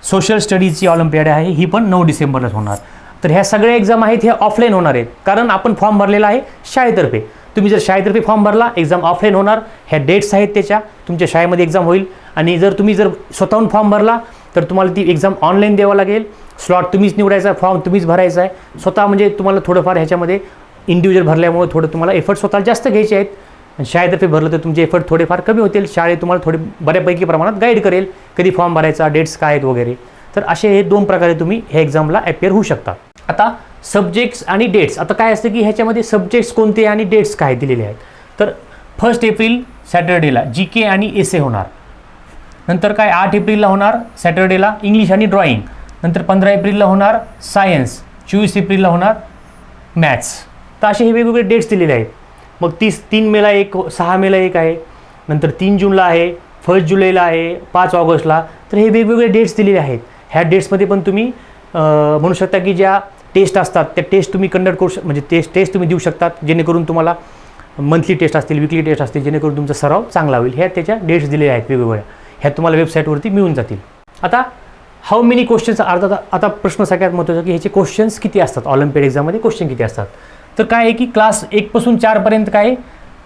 सोशल स्टडीजची ऑलिम्पियाड आहे ही पण 9 डिसेंबरलाच होणार. तर ह्या सगळ्या एक्झाम आहेत ह्या ऑफलाईन होणार आहेत कारण आपण फॉर्म भरलेला आहे शाळेतर्फे. तुम्ही जर शाळेतर्फे फॉर्म भरला एक्झाम ऑफलाईन होणार. ह्या डेट्स आहेत त्याच्या, तुमच्या शाळेमध्ये एक्झाम होईल. आणि जर तुम्ही स्वतःहून फॉर्म भरला तर तुम्हाला ती एक्झाम ऑनलाईन द्यावं लागेल. स्लॉट तुम्हीच निवडायचा, फॉर्म तुम्हीच भरायचा आहे स्वतः. म्हणजे तुम्हाला थोडंफार ह्याच्यामध्ये इंडिव्हिज्युअल भरल्यामुळे थोडं तुम्हाला एफर्ट स्वतःला जास्त घ्यायचे आहेत. शाळेतर्फे भरलं तर तुमचे एफर्ट थोडेफार कमी होतील. शाळेत तुम्हाला थोडे बऱ्यापैकी प्रमाणात गाईड करेल कधी फॉर्म भरायचा, डेट्स काय आहेत वगैरे. तर असे हे 2 प्रकारे तुम्ही ह्या एक्झामला अपियर होऊ शकता. आता सब्जेक्ट्स आणि डेट्स. आता काय असतं की ह्याच्यामध्ये सब्जेक्ट्स कोणते आणि डेट्स काय दिलेले आहेत. तर 1 एप्रिल सॅटर्डेला GK आणि एसे होणार. नंतर काय 8 एप्रिलला होणार सॅटर्डेला इंग्लिश आणि ड्रॉइंग. नंतर 15 एप्रिलला होणार सायन्स, 24 एप्रिलला होणार मॅथ्स. तर असे हे वेगवेगळे डेट्स दिलेले आहेत. मग 3 मेला एक, 6 मेला एक आहे, नंतर 3 जूनला आहे, 1 जुलैला आहे, 5 ऑगस्टला. तर हे वेगवेगळे डेट्स दिलेले आहेत. ह्या डेट्समध्ये पण तुम्ही म्हणू शकता की ज्या टेस्ट असतात त्या टेस्ट तुम्ही कंडक्ट करू म्हणजे टेस्ट तुम्ही देऊ शकतात जेणेकरून तुम्हाला मंथली टेस्ट असतील, विकली टेस्ट असतील, जेणेकरून तुमचा सराव चांगला होईल. ह्या त्याच्या डेट्स दिलेल्या आहेत वेगवेगळ्या. ह्या तुम्हाला वेबसाईटवरती मिळून जातील. आता हाऊ मेनी क्वेश्चन्स आता प्रश्न सगळ्यात महत्त्वाचा की ह्याचे क्वेश्चन्स किती असतात, ऑलिम्पियाड एक्झाममध्ये क्वेश्चन किती असतात. तर काय आहे की क्लास 1 पासून 4 पर्यंत काय आहे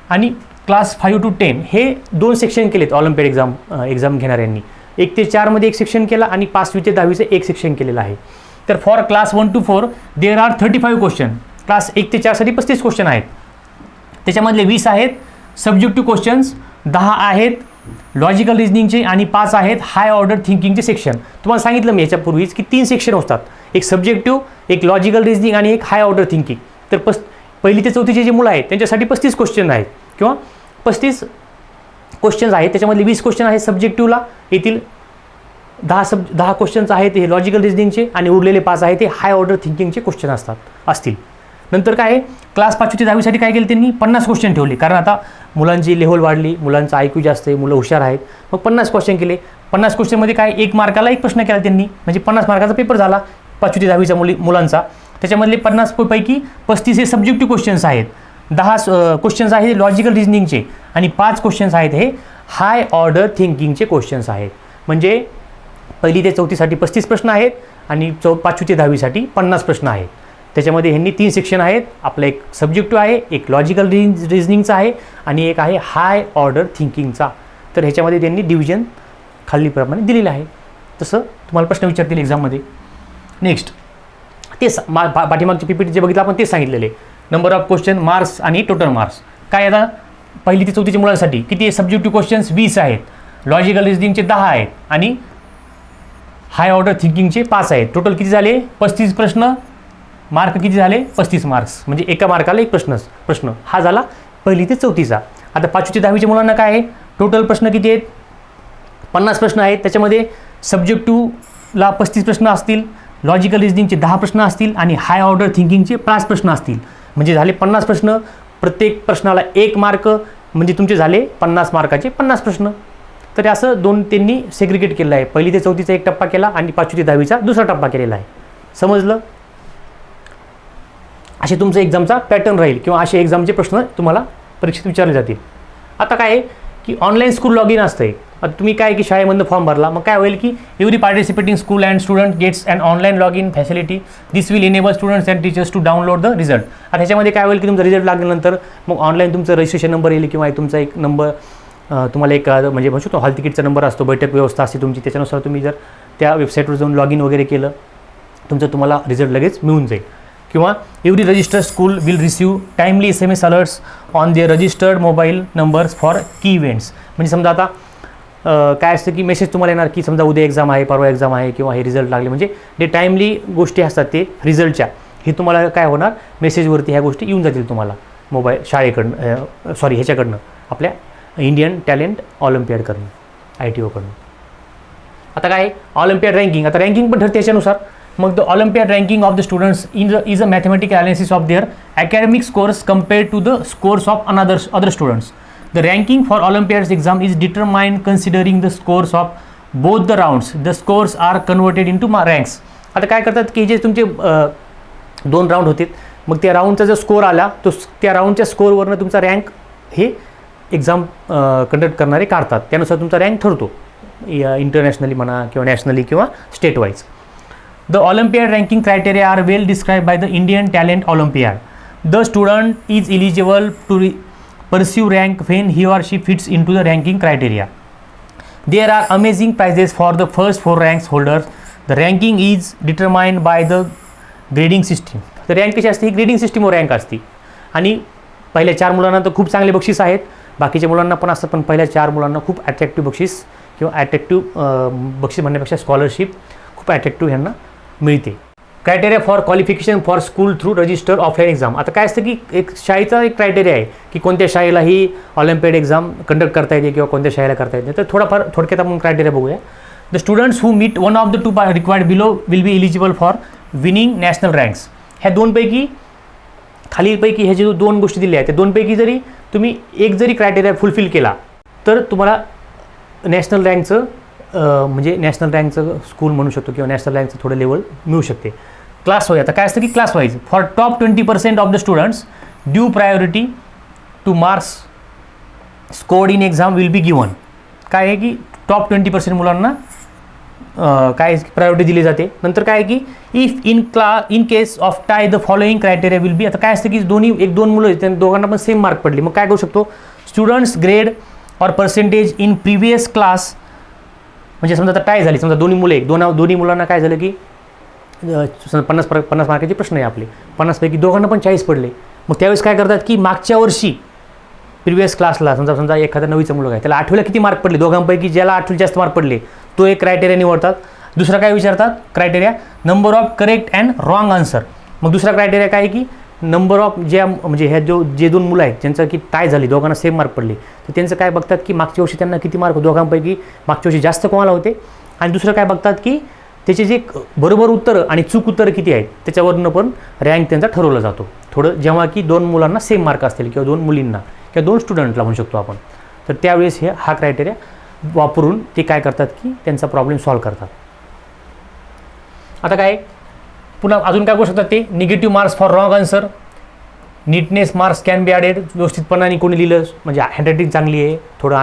आणि क्लास 5 to 10 हे 2 सेक्शन केलेत ऑलिम्पियाड एक्झाम घेणाऱ्यांनी. 1 ते 4 मध्ये एक सेक्शन केला आणि 5वी ते 10वीचं एक सेक्शन केलेलं आहे. तर for class 1 to 4 there are 35 question. Class 1 ते 4 साठी 35 क्वेश्चन आहेत. त्याच्यामधले 20 आहेत सब्जेक्टिव्ह क्वेश्चन्स, 10 आहेत लॉजिकल रिजनिंगचे आणि 5 आहेत हाय ऑर्डर थिंकिंगचे सेक्शन. तुम्हाला सांगितलं मी याच्यापूर्वीच की 3 सेक्शन असतात, एक सब्जेक्टिव्ह, एक लॉजिकल रिजनिंग आणि एक हाय ऑर्डर थिंकिंग. तर पहिली ते चौथीचे जे मुलं आहेत त्यांच्यासाठी 35 क्वेश्चन आहेत किंवा 35 क्वेश्चन्स आहेत. त्याच्यामधले 20 क्वेश्चन आहेत सब्जेक्टिव्हला येतील, 10 क्वेश्चन्स आहेत हे लॉजिकल रिजनिंगचे आणि उरलेले 5 आहेत ते हाय ऑर्डर थिंकिंगचे क्वेश्चन असतील. नंतर काय क्लास 5वी ते 10वीसाठी काय केलं त्यांनी 50 क्वेश्चन ठेवले, कारण आता मुलांची लेव्हल वाढली, मुलांचा IQ जास्त आहे, मुलं हुशार आहेत, मग 50 क्वेश्चन केले. 50 क्वेश्चनमध्ये काय 1 मार्काला 1 प्रश्न केला त्यांनी, म्हणजे 50 मार्काचा पेपर झाला 5वी ते 10वीच्या मुलांचा. त्याच्यामधले 50 पैकी 35 हे सब्जेक्टिव्ह क्वेश्चन्स आहेत, 10 क्वेश्चन्स आहेत लॉजिकल रिजनिंगचे आणि 5 क्वेश्चन्स आहेत हे हाय ऑर्डर थिंकिंगचे क्वेश्चन्स आहेत. म्हणजे पहिली ते चौथीसाठी 35 प्रश्न आहेत आणि 5वी ते 10वीसाठी 50 प्रश्न आहेत. त्याच्यामध्ये ह्यांनी 3 सेक्शन आहेत, आपलं एक सब्जेक्टिव्ह आहे, एक लॉजिकल रिजनिंगचा आहे आणि एक आहे हाय ऑर्डर थिंकिंगचा. तर ह्याच्यामध्ये त्यांनी डिव्हिजन खालीप्रमाणे दिलेलं आहे. तसं तुम्हाला प्रश्न विचारतील एक्झाममध्ये. नेक्स्ट तेच पाठीमागचे PPT जे बघितलं आपण तेच सांगितलेले, नंबर ऑफ क्वेश्चन, मार्क्स आणि टोटल मार्क्स. काय आता पहिली ते चौथीच्या मुलांसाठी किती आहे सब्जेक्टिव्ह क्वेश्चन्स 20 आहेत, लॉजिकल रिजनिंगचे 10 आहेत आणि हाय ऑर्डर थिंकिंगचे 5 आहेत. टोटल किती झाले 35 प्रश्न, मार्क किती झाले 35 मार्क्स, म्हणजे एका मार्काला एक प्रश्न. हा झाला पहिली ते चौथीचा. आता 5वी ते 10वीच्या मुलांना काय आहे टोटल प्रश्न किती आहेत 50 प्रश्न आहेत. त्याच्यामध्ये सब्जेक्टिव्हला 35 प्रश्न असतील, लॉजिकल रिजनिंगचे 10 प्रश्न असतील आणि हाय ऑर्डर थिंकिंगचे 5 प्रश्न असतील, म्हणजे झाले 50 प्रश्न. प्रत्येक प्रश्नाला 1 मार्क, म्हणजे तुमचे झाले 50 मार्काचे 50 प्रश्न. तर असं त्यांनी सेग्रिगेट केलं आहे. पहिली ते चौथीचा एक टप्पा केला आणि 5वी ते 10वीचा दुसरा टप्पा केलेला आहे. समजलं? असे तुमचं एक्झामचा पॅटर्न राहील किंवा असे एक्झामचे प्रश्न तुम्हाला परीक्षेत विचारले जातील. आता काय आहे की ऑनलाईन स्कूल लॉग इन असतं. आता तुम्ही काय की शाळेमधनं फॉर्म भरला, मग काय होईल की every participating school and student gets and online log in facility. This will enable students and teachers to download the result. आता ह्याच्यामध्ये काय होईल की तुमचा रिझल्ट लागल्यानंतर मग ऑनलाईन तुमचं रजिस्ट्रेशन नंबर येईल किंवा तुमचा एक नंबर तुम्हाला एक म्हणजे म्हणू शकतो हॉल तिकीटचा नंबर असतो, बैठक व्यवस्था असते तुमची, त्याच्यानुसार तुम्ही जर त्या वेबसाईटवर जाऊन लॉग इन वगैरे केलं तुम्हाला रिझल्ट लगेच मिळून जाईल. किंवा every registered school will receive timely SMS alerts on their registered mobile numbers for की इव्हेंट्स. म्हणजे समजा आता काय असतं की मेसेज तुम्हाला येणार की समजा उद्या एक्झाम आहे, परवा एक्झाम आहे किंवा हे रिझल्ट लागले, म्हणजे जे टाइमली गोष्टी असतात ते रिझल्टच्या, हे तुम्हाला काय होणार मेसेजवरती ह्या गोष्टी येऊन जातील तुम्हाला मोबाईल शाळेकडनं ह्याच्याकडनं आपल्या इंडियन टॅलेंट ऑलिम्पियाडकडनं ITOकडनं. आता काय ऑलिम्पियाड रँकिंग, आता रँकिंग पण ठरते त्याच्यानुसार. मग the Olympiad ranking of the students is a mathematical analysis of their academic scores compared to the scores of other students. The ranking for Olympiads exam is determined considering the scores of both the rounds. The scores are converted into ranks. आता काय करतात की जे तुमचे 2 राऊंड होते, मग त्या राऊंडचा जो स्कोर आला तो त्या राऊंडच्या स्कोरवरनं तुमचा रँक हे एक्झाम कंडक्ट करणारे काढतात, त्यानुसार तुमचा रँक ठरतो इंटरनॅशनली म्हणा किंवा नॅशनली किंवा state wise. The Olympiad ranking criteria are well described by the Indian Talent Olympiad. The student is eligible to pursue rank when he or she fits into the ranking criteria. There are amazing prizes for the first 4 ranks holders. The ranking is determined by the grading system. The rank कशी असते, ग्रेडिंग सिस्टीमवर रँक असते आणि पहिल्या 4 मुलांना तर खूप चांगले बक्षीस आहेत, बाकीच्या मुलांना पण असतात, पण पहिल्या 4 मुलांना खूप ॲट्रॅक्टिव्ह बक्षीस किंवा ॲट्रॅक्टिव्ह बक्षीस म्हणण्यापेक्षा स्कॉलरशिप खूप ॲट्रॅक्टिव्ह ह्यांना मिळते. Criteria for qualification for school through registered offline exam. आता काय असतं की एक शाळेचा एक क्रायटेरिया आहे की कोणत्या शाळेला ही ऑलिम्पियाड एक्झाम कंडक्ट करता येते किंवा कोणत्या शाळेला करता येते. तर थोडक्यात आपण क्रायटेरिया बघूया. The students who meet one of the 2 required below will be eligible for winning national ranks. ह्या 2पैकी खालीलपैकी ह्या जे 2 गोष्टी दिल्या आहेत त्या 2पैकी जरी तुम्ही एक जरी क्रायटेरिया फुलफिल केला तर तुम्हाला नॅशनल रँकचं म्हणजे नॅशनल रँकचं स्कूल म्हणू शकतो किंवा नॅशनल रँकचं थोडं लेवल मिळू शकते. क्लास वाईज आता काय असतं की class wise for top 20% of the students due priority two marks scored in exam will be given. काय आहे की टॉप 20% मुलांना काय प्रायोरिटी दिली जाते. नंतर काय आहे की if in case of tie the following criteria will be. आता काय असतं की एक दोन मुलं आहेत त्यांना दोघांना पण सेम मार्क पडले, मग काय करू शकतो students grade or percentage in previous class. म्हणजे समजा आता टाय झाली, समजा दोन्ही मुलं दोन्ही मुलांना काय झालं की 50 मार्काचे प्रश्न आहे आपले, 50पैकी दोघांना पण 40 पडले. मग त्यावेळेस काय करतात की मागच्या वर्षी प्रिव्हियस क्लासला समजा एखादा 9वीचा मुलगा आहे, त्याला 8वीला किती मार्क पडले, दोघांपैकी ज्याला 8वीला जास्त मार्क पडले तो एक क्रायटेरिया निवडतात. दुसरा काय विचारतात criteria, number of correct and wrong answer. मग दुसरा क्रायटेरिया काय की नंबर ऑफ ज्या म्हणजे ह्या जे 2 मुलं आहेत ज्यांचं की टाय झाली, दोघांना सेम मार्क पडले, तर त्यांचं काय बघतात की मागच्या वर्षी त्यांना किती मार्क, दोघांपैकी मागच्या वर्षी जास्त कोणाला होते. आणि दुसरं काय बघतात की त्याचे जे बरोबर उत्तरं आणि चूक उत्तरं किती आहेत त्याच्यावरनं पण रँक त्यांचा ठरवला जातो. थोडं जेव्हा की 2 मुलांना सेम मार्क असतील किंवा 2 मुलींना किंवा 2 स्टुडंटला म्हणू शकतो आपण, तर त्यावेळेस हा क्रायटेरिया वापरून ते काय करतात की त्यांचा प्रॉब्लेम सॉल्व्ह करतात. आता काय पुन्हा अजून काय करू शकतात ते, negative marks for wrong answer, neatness marks can be added, व्यवस्थितपणाने कोणी लिहिलं म्हणजे हँडरायटिंग चांगली आहे, थोडं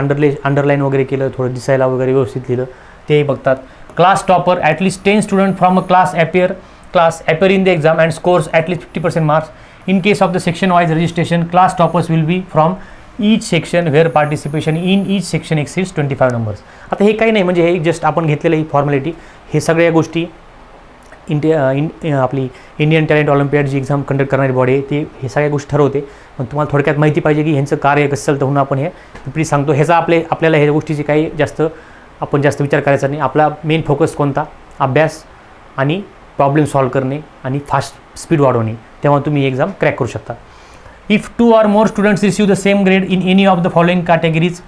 अंडरलाईन वगैरे केलं, थोडं दिसायला वगैरे व्यवस्थित लिहिलं ते बघतात. Class topper, at least 10 student from a class appear in the exam and scores at least 50% marks. In case of the section wise registration, class toppers will be from each section where participation in each section exceeds 25 numbers. आता हे काही नाही, म्हणजे हे जस्ट आपण घेतलेलं ही फॉर्मॅलिटी, हे सगळ्या गोष्टी आपली इंडियन टॅलेंट ऑलिम्पियाड जी एक्झाम कंडक्ट करणारी बॉडी आहे ते हे सगळ्या गोष्टी ठरवते. पण तुम्हाला थोडक्यात माहिती पाहिजे की ह्यांचं कार्य कसं चालतं म्हणून आपण हे प्लीज सांगतो. ह्याचा आपल्याला ह्या गोष्टीची काही जास्त विचार करायचा नाही. आपला मेन फोकस कोणता, अभ्यास आणि प्रॉब्लेम सॉल्व्ह करणे आणि फास्ट स्पीड वाढवणे, तेव्हा तुम्ही एक्झाम क्रॅक करू शकता. If 2 or more students receive the same grade in any of the following categories,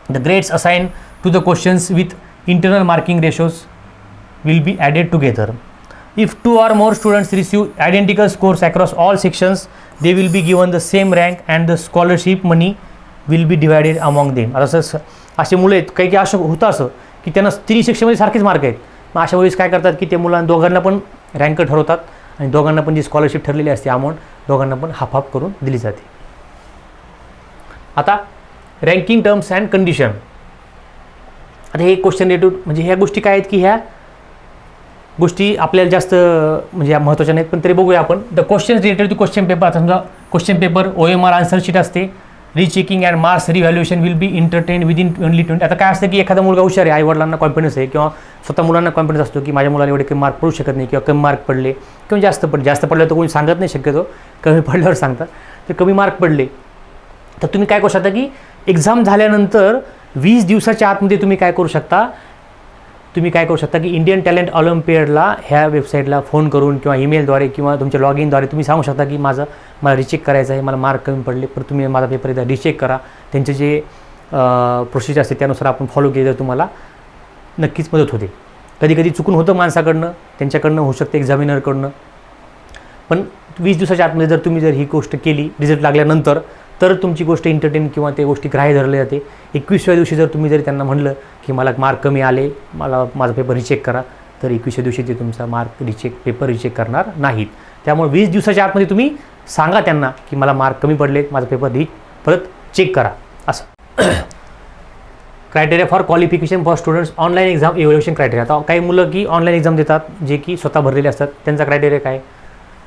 the grades assigned to the questions with internal marking ratios will be added together. If 2 or more students receive identical scores across all sections, they will be given the same rank and the scholarship money will be divided among them. आता असे मुलं आहेत काही असं होतं असं की त्यांना 3 सेक्शनमध्ये सारखेच मार्क आहेत. मग अशा वेळेस काय करतात की ते दोघांना पण रँक ठरवतात आणि दोघांना पण जी स्कॉलरशिप ठरलेली असते अमाऊंट दोघांना पण हाफ करून दिली जाते. आता रँकिंग टर्म्स अँड कंडिशन, आता हे क्वेश्चन रिलेटेड म्हणजे ह्या गोष्टी काय आहेत की ह्या गोष्टी आपल्याला जास्त म्हणजे महत्त्वाच्या नाहीत, पण तरी बघूया आपण. The question related to question paper, आता समजा question paper OMR answer sheet असते, rechecking and marks revaluation will be entertain within only 20. आता काय असतं की एखादा मुलगा हुशार आहे, आईवडिलांना कॉन्फिडन्स आहे किंवा स्वतः मुलांना कॉन्फिडन्स असतो की माझ्या मुलाला एवढे कमी मार्क पडू शकत नाही किंवा कमी मार्क पडले किंवा जास्त पडलं तर कोणी सांगत नाही शक्यतो, कमी पडल्यावर सांगतात. तर कमी मार्क पडले तर तुम्ही काय करू शकता की एक्झाम झाल्यानंतर 20 दिवसाच्या आतमध्ये तुम्ही काय करू शकता की इंडियन टॅलेंट ऑलिम्पियाडला ह्या वेबसाईटला फोन करून किंवा ईमेलद्वारे किंवा तुमच्या लॉग इनद्वारे तुम्ही सांगू शकता की मला रिचेक करायचं आहे, मला मार्क कमी पडले, पण तुम्ही माझा पेपर एकदा रिचेक करा. त्यांचे जे प्रोसिजर असते त्यानुसार आपण फॉलो केलं तर तुम्हाला नक्कीच मदत होते. कधी चुकून होतं माणसाकडनं, त्यांच्याकडनं होऊ शकते एक्झामिनरकडनं, पण 20 दिवसाच्या आतमध्ये जर ही गोष्ट केली रिझल्ट लागल्यानंतर तर तुमची गोष्ट एंटरटेन किंवा ते गोष्टी ग्राह्य धरले जाते. 21व्या दिवशी जर तुम्ही त्यांना म्हणलं की मला मार्क कमी आले, मला माझा पेपर रिचेक करा, तर 21व्या दिवशी ते तुमचा पेपर रिचेक करणार नाहीत. त्यामुळे 20 दिवसाच्या आतमध्ये तुम्ही सांगा त्यांना की मला मार्क कमी पडले, माझा पेपर परत चेक करा असं. Criteria for qualification for students online exam evaluation criteria. आता काही मुलं की ऑनलाईन एक्झाम देतात जे की स्वतः भरलेले असतात, त्यांचा क्रायटेरिया काय,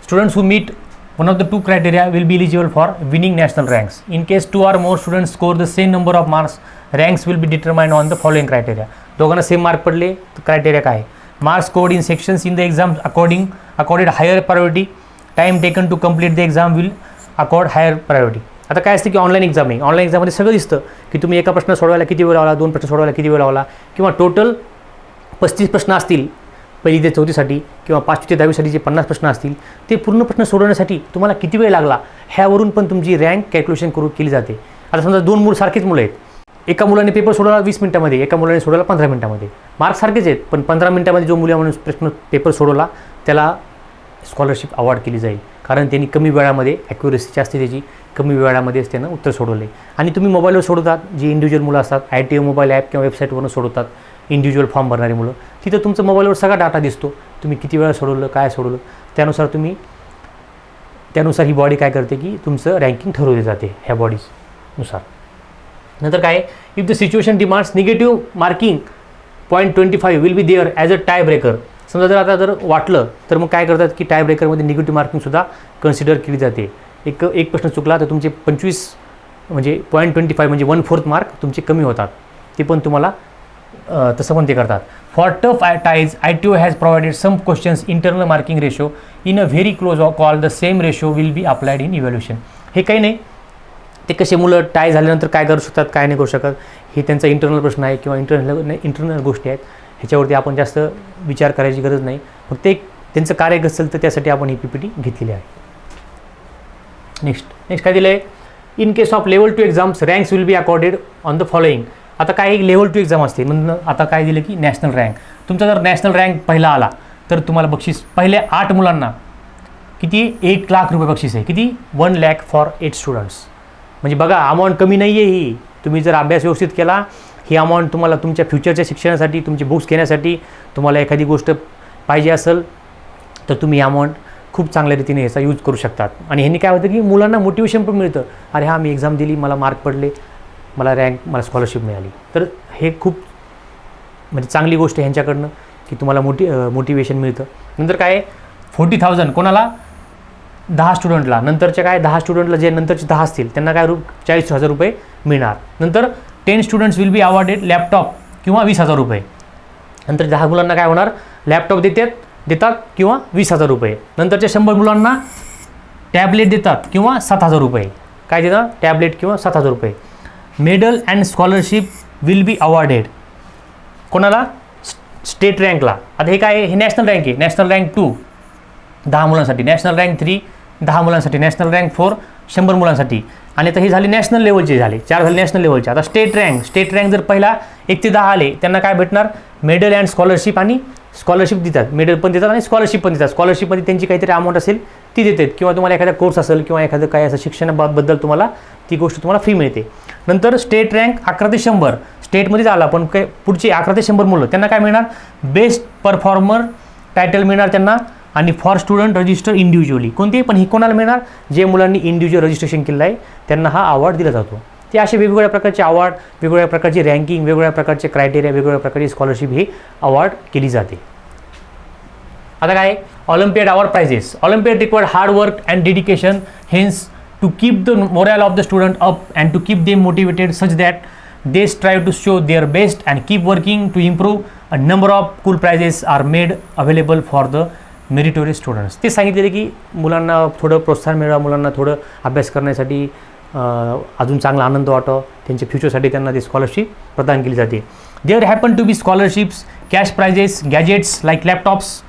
students who meet one of the 2 criteria will be eligible for winning national ranks. In case 2 or more students score the same number of marks, ranks will be determined on the following criteria. दोघांना सेम मार्क पडले तर क्रायटेरिया काय, marks scored in sections in the exam accorded higher priority, time taken to complete the exam will accord higher priority. आता काय असतं की ऑनलाईन एक्झाम आहे, ऑनलाईन एक्झाममध्ये सगळं दिसतं की तुम्ही एका प्रश्न सोडवायला किती वेळ लावला, 2 प्रश्न सोडवायला किती वेळ लावला, किंवा टोटल 35 प्रश्न असतील 1ली ते 4थीसाठी किंवा 5वी ते 10वीसाठी जे 50 प्रश्न असतील ते पूर्ण प्रश्न सोडवण्यासाठी तुम्हाला किती वेळ लागला ह्यावरून पण तुमची रँक कॅल्क्युलेशन केली जाते. आता समजा 2 सारखेच मुलं आहेत, एका मुलाने पेपर सोडवला 20 मिनिटामध्ये, एका मुलाने सोडवला 15 मिनिटामध्ये, मार्क्स सारखेच आहेत, पण 15 मिनिटामध्ये जो मुला म्हणून पेपर सोडवला त्याला स्कॉलरशिप अवॉर्ड केली जाईल, कारण त्यांनी कमी वेळामध्ये ॲक्युरेसी असते त्याची, कमी वेळामध्येच त्यानं उत्तर सोडवले. आणि तुम्ही मोबाईलवर सोडवतात, जी इंडिव्हिज्युअल मुलं असतात ITO मोबाईल ॲप किंवा वेबसाईटवरून सोडवतात, इंडिव्हिज्युअल फॉर्म भरणारी मुलं, तिथं तुमचं मोबाईलवर सगळा डाटा दिसतो, तुम्ही किती वेळा सोडवलं, काय सोडवलं, त्यानुसार ही बॉडी काय करते की तुमचं रँकिंग ठरवली जाते ह्या बॉडीजनुसार. नंतर काय, if the situation demands negative marking 0.25 will be there as a tie breaker. समजा जर वाटलं तर मग काय करतात की टाय ब्रेकरमध्ये निगेटिव्ह मार्किंगसुद्धा कन्सिडर केली जाते. एक प्रश्न चुकला तर तुमचे 25 म्हणजे 0.25 म्हणजे 1/4 मार्क तुमचे कमी होतात, ते पण तुम्हाला तसं पण ते करतात. For tough ties ITO has provided some questions internal marking ratio in a very close call the same ratio will be applied in evaluation. हे काही नाही, ते कसे मुलं टाय झाल्यानंतर काय करू शकतात काय नाही करू शकत हे त्यांचा इंटरनल प्रश्न आहे किंवा इंटरनल गोष्टी आहेत, ह्याच्यावरती आपण जास्त विचार करायची गरज नाही. फक्त एक त्यांचं कार्य असेल तर त्यासाठी आपण ही PPT घेतलेली आहे. नेक्स्ट काय दिलं आहे, in case of level 2 exams ranks will be accorded on the following. आता काय लेवल 2 एक्झाम असते म्हणून आता काय दिलं की नॅशनल रँक. तुमचा जर नॅशनल रँक पहिला आला तर तुम्हाला बक्षीस पहिल्या 8 मुलांना किती 1 लाख रुपये बक्षीस आहे. किती 1 lakh फॉर 8 स्टुडंट्स. म्हणजे बघा अमाऊंट कमी नाही आहे ही. तुम्ही जर अभ्यास व्यवस्थित केला ही अमाऊंट तुम्हाला तुमच्या फ्युचरच्या शिक्षणासाठी तुमचे बुक्स घेण्यासाठी तुम्हाला एखादी गोष्ट पाहिजे असेल तर तुम्ही ही अमाऊंट खूप चांगल्या रीतीने ह्याचा यूज करू शकतात. आणि ह्यांनी काय होतं की मुलांना मोटिवेशन पण मिळतं. अरे हां मी एक्झाम दिली, मला मार्क पडले, मला रँक, मला स्कॉलरशिप मिळाली. तर हे खूप म्हणजे चांगली गोष्ट आहे ह्यांच्याकडनं की तुम्हाला मोटिवेशन मिळतं. नंतर काय 40,000 कोणाला 10 स्टुडंटला, नंतरच्या काय 10 स्टुडंटला जे नंतरचे 10 असतील त्यांना काय 40,000 रुपये मिळणार. नंतर 10 students will be awarded laptop किंवा 20,000 रुपये. नंतर 10 मुलांना काय होणार लॅपटॉप देतात किंवा 20,000 रुपये. नंतरच्या 100 मुलांना टॅबलेट देतात किंवा 7,000 रुपये. काय देतात टॅबलेट किंवा 7,000 रुपये. Medal and scholarship will be awarded कोणाला स्टेट रँकला. आता हे काय हे नॅशनल रँक आहे. नॅशनल रँक 2 10 मुलांसाठी, नॅशनल रँक 3 10 मुलांसाठी, नॅशनल रँक 4 100 मुलांसाठी. आणि आता हे झाले नॅशनल लेवलचे झाले 4 झाले नॅशनल लेवलचे. आता स्टेट रँक जर पहिला 1 ते 10 आले त्यांना काय भेटणार मेडल अँड स्कॉलरशिप. आणि स्कॉलरशिप देतात, मेडल पण देतात आणि स्कॉलरशिप पण देतात. स्कॉलरशिपमध्ये त्यांची काहीतरी अमाऊंट असेल ती देतात किंवा तुम्हाला एखादा कोर्स असेल किंवा एखादं काय असं शिक्षणाबद्दल तुम्हाला ती गोष्ट तुम्हाला फ्री मिळते. नंतर स्टेट रँक 11 ते 100 स्टेटमध्येच आला पण काय पुढचे 11 ते 100 मुलं त्यांना काय मिळणार बेस्ट परफॉर्मर टायटल मिळणार त्यांना. आणि फॉर स्टुडंट रजिस्टर इंडिव्हिज्युअली कोणते पण ही कोणाला मिळणार जे मुलांनी इंडिव्हिज्युअल रजिस्ट्रेशन केलं आहे त्यांना हा अवॉर्ड दिला जातो. ते असे वेगवेगळ्या प्रकारचे अवॉर्ड, वेगवेगळ्या प्रकारची रँकिंग, वेगवेगळ्या प्रकारचे क्रायटेरिया, वेगवेगळ्या प्रकारची स्कॉलरशिप ही अवॉर्ड केली जाते. आता काय olympiad award prizes. Olympiad required hard work and dedication hence to keep the morale of the student up and to keep them motivated such that they strive to show their best and keep working to improve. A number of cool prizes are made available for the meritorious students. ते सांगितलेले की मुलांना थोडं प्रोत्साहन मिळावं, मुलांना थोडं अभ्यास करण्यासाठी अजून चांगला आनंद वाटावा, त्यांच्या फ्युचरसाठी त्यांना ती स्कॉलरशिप प्रदान केली जाते. There happen to be scholarships, cash prizes, gadgets like laptops,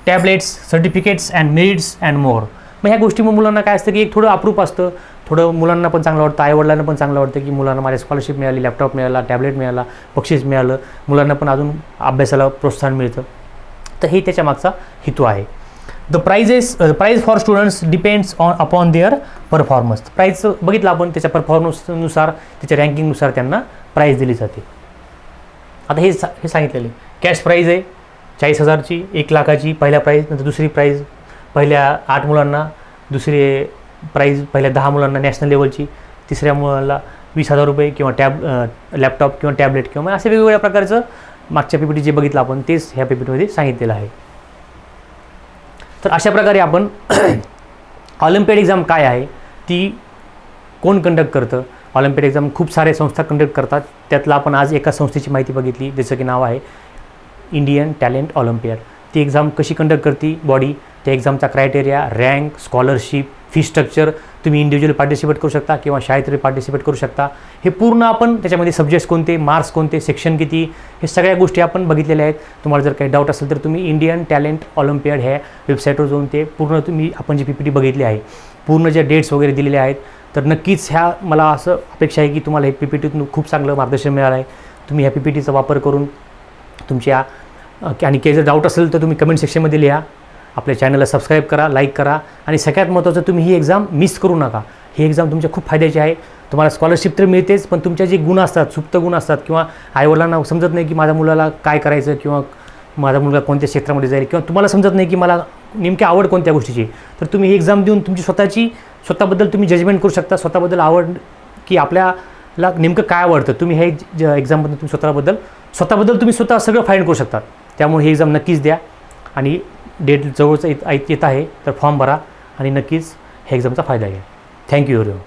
tablets, certificates and merits and more. मग ह्या गोष्टी मग मुलांना काय असतं की एक थोडं अप्रूप असतं, थोडं मुलांना पण चांगलं वाटतं, आईवडिलांना पण चांगलं वाटतं की मुलांना माझ्या स्कॉलरशिप मिळाली, लॅपटॉप मिळाला, टॅबलेट मिळाला, बक्षीस मिळालं, मुलांना पण अजून अभ्यासाला प्रोत्साहन मिळतं. तर हे त्याच्या मागचा हेतू आहे. The prize for students depends upon their performance. Prize बघितलं आपण त्याच्या परफॉर्मन्सनुसार त्याच्या रँकिंगनुसार त्यांना प्राईज दिली जाते. आता हे सांगितलेले कॅश प्राईज आहे 40,000ची, 1 लाखाची पहिल्या प्राईज. नंतर दुसरी प्राईज पहिल्या 8 मुलांना, दुसरी प्राईज पहिल्या 10 मुलांना नॅशनल लेवलची, तिसऱ्या मुलाला 20,000 रुपये किंवा लॅपटॉप किंवा टॅबलेट किंवा असे वेगवेगळ्या प्रकारचं मागच्या PPT जे बघितलं आपण तेच ह्या PPTमध्ये सांगितलेलं आहे. तर अशा प्रकारे आपण ऑलिम्पियाड एक्झाम काय आहे, ती कोण कंडक्ट करतं. ऑलिम्पियाड एक्झाम खूप सारे संस्था कंडक्ट करतात. त्यातलं आपण आज एका संस्थेची माहिती बघितली ज्याचं की नाव आहे इंडियन टॅलेंट ऑलिम्पियाड. ती एक्झाम कशी कंडक्ट करते बॉडी, त्या एक्झामचा criteria, rank, scholarship, fee structure, तुम्ही इंडिव्हिज्युअल पार्टिसिपेट करू शकता किंवा शाळेत पार्टिसिपेट करू शकता. हे पूर्ण आपण त्याच्यामध्ये सब्जेक्ट्स कोणते, मार्क्स कोणते, सेक्शन किती, हे सगळ्या गोष्टी आपण बघितलेल्या आहेत. तुम्हाला जर काही डाऊट असेल तर तुम्ही इंडियन टॅलेंट ऑलिम्पियाड ह्या वेबसाईटवर जाऊन ते पूर्ण तुम्ही आपण जी PPT बघितली आहे, पूर्ण ज्या डेट्स वगैरे दिलेल्या आहेत, तर नक्कीच ह्या मला असं अपेक्षा आहे की तुम्हाला हे PPTतून खूप चांगलं मार्गदर्शन मिळालं आहे. तुम्ही ह्या PPTचा वापर करून तुमच्या आणि काही जर डाऊट असेल तर तुम्ही कमेंट सेक्शनमध्ये लिहा. आपल्या चॅनलला सबस्क्राईब करा, लाईक करा आणि सगळ्यात महत्त्वाचं तुम्ही ही एक्झाम मिस करू नका. ही एक्झाम तुमच्या खूप फायद्याची आहे. तुम्हाला स्कॉलरशिप तर मिळतेच, पण तुमच्या जे गुण असतात, सुप्त गुण असतात किंवा आईवडिलांना समजत नाही की माझ्या मुलाला काय करायचं किंवा माझा मुलगा कोणत्या क्षेत्रामध्ये जाईल किंवा तुम्हाला समजत नाही की मला नेमकी आवड कोणत्या गोष्टीची, तर तुम्ही ही एक्झाम देऊन तुमची स्वतःबद्दल तुम्ही जजमेंट करू शकता. स्वतःबद्दल आवड की आपल्याला नेमकं काय आवडतं, तुम्ही हे एक्झामबद्दल तुम्ही स्वतःबद्दल तुम्ही स्वतः सगळं फाइंड करू शकता. त्यामुळे ही एक्झाम नक्कीच द्या आणि डेट जवळच येत आहे तर फॉर्म भरा आणि नक्कीच ह्या एक्झामचा फायदा घ्या. Thank you everyone.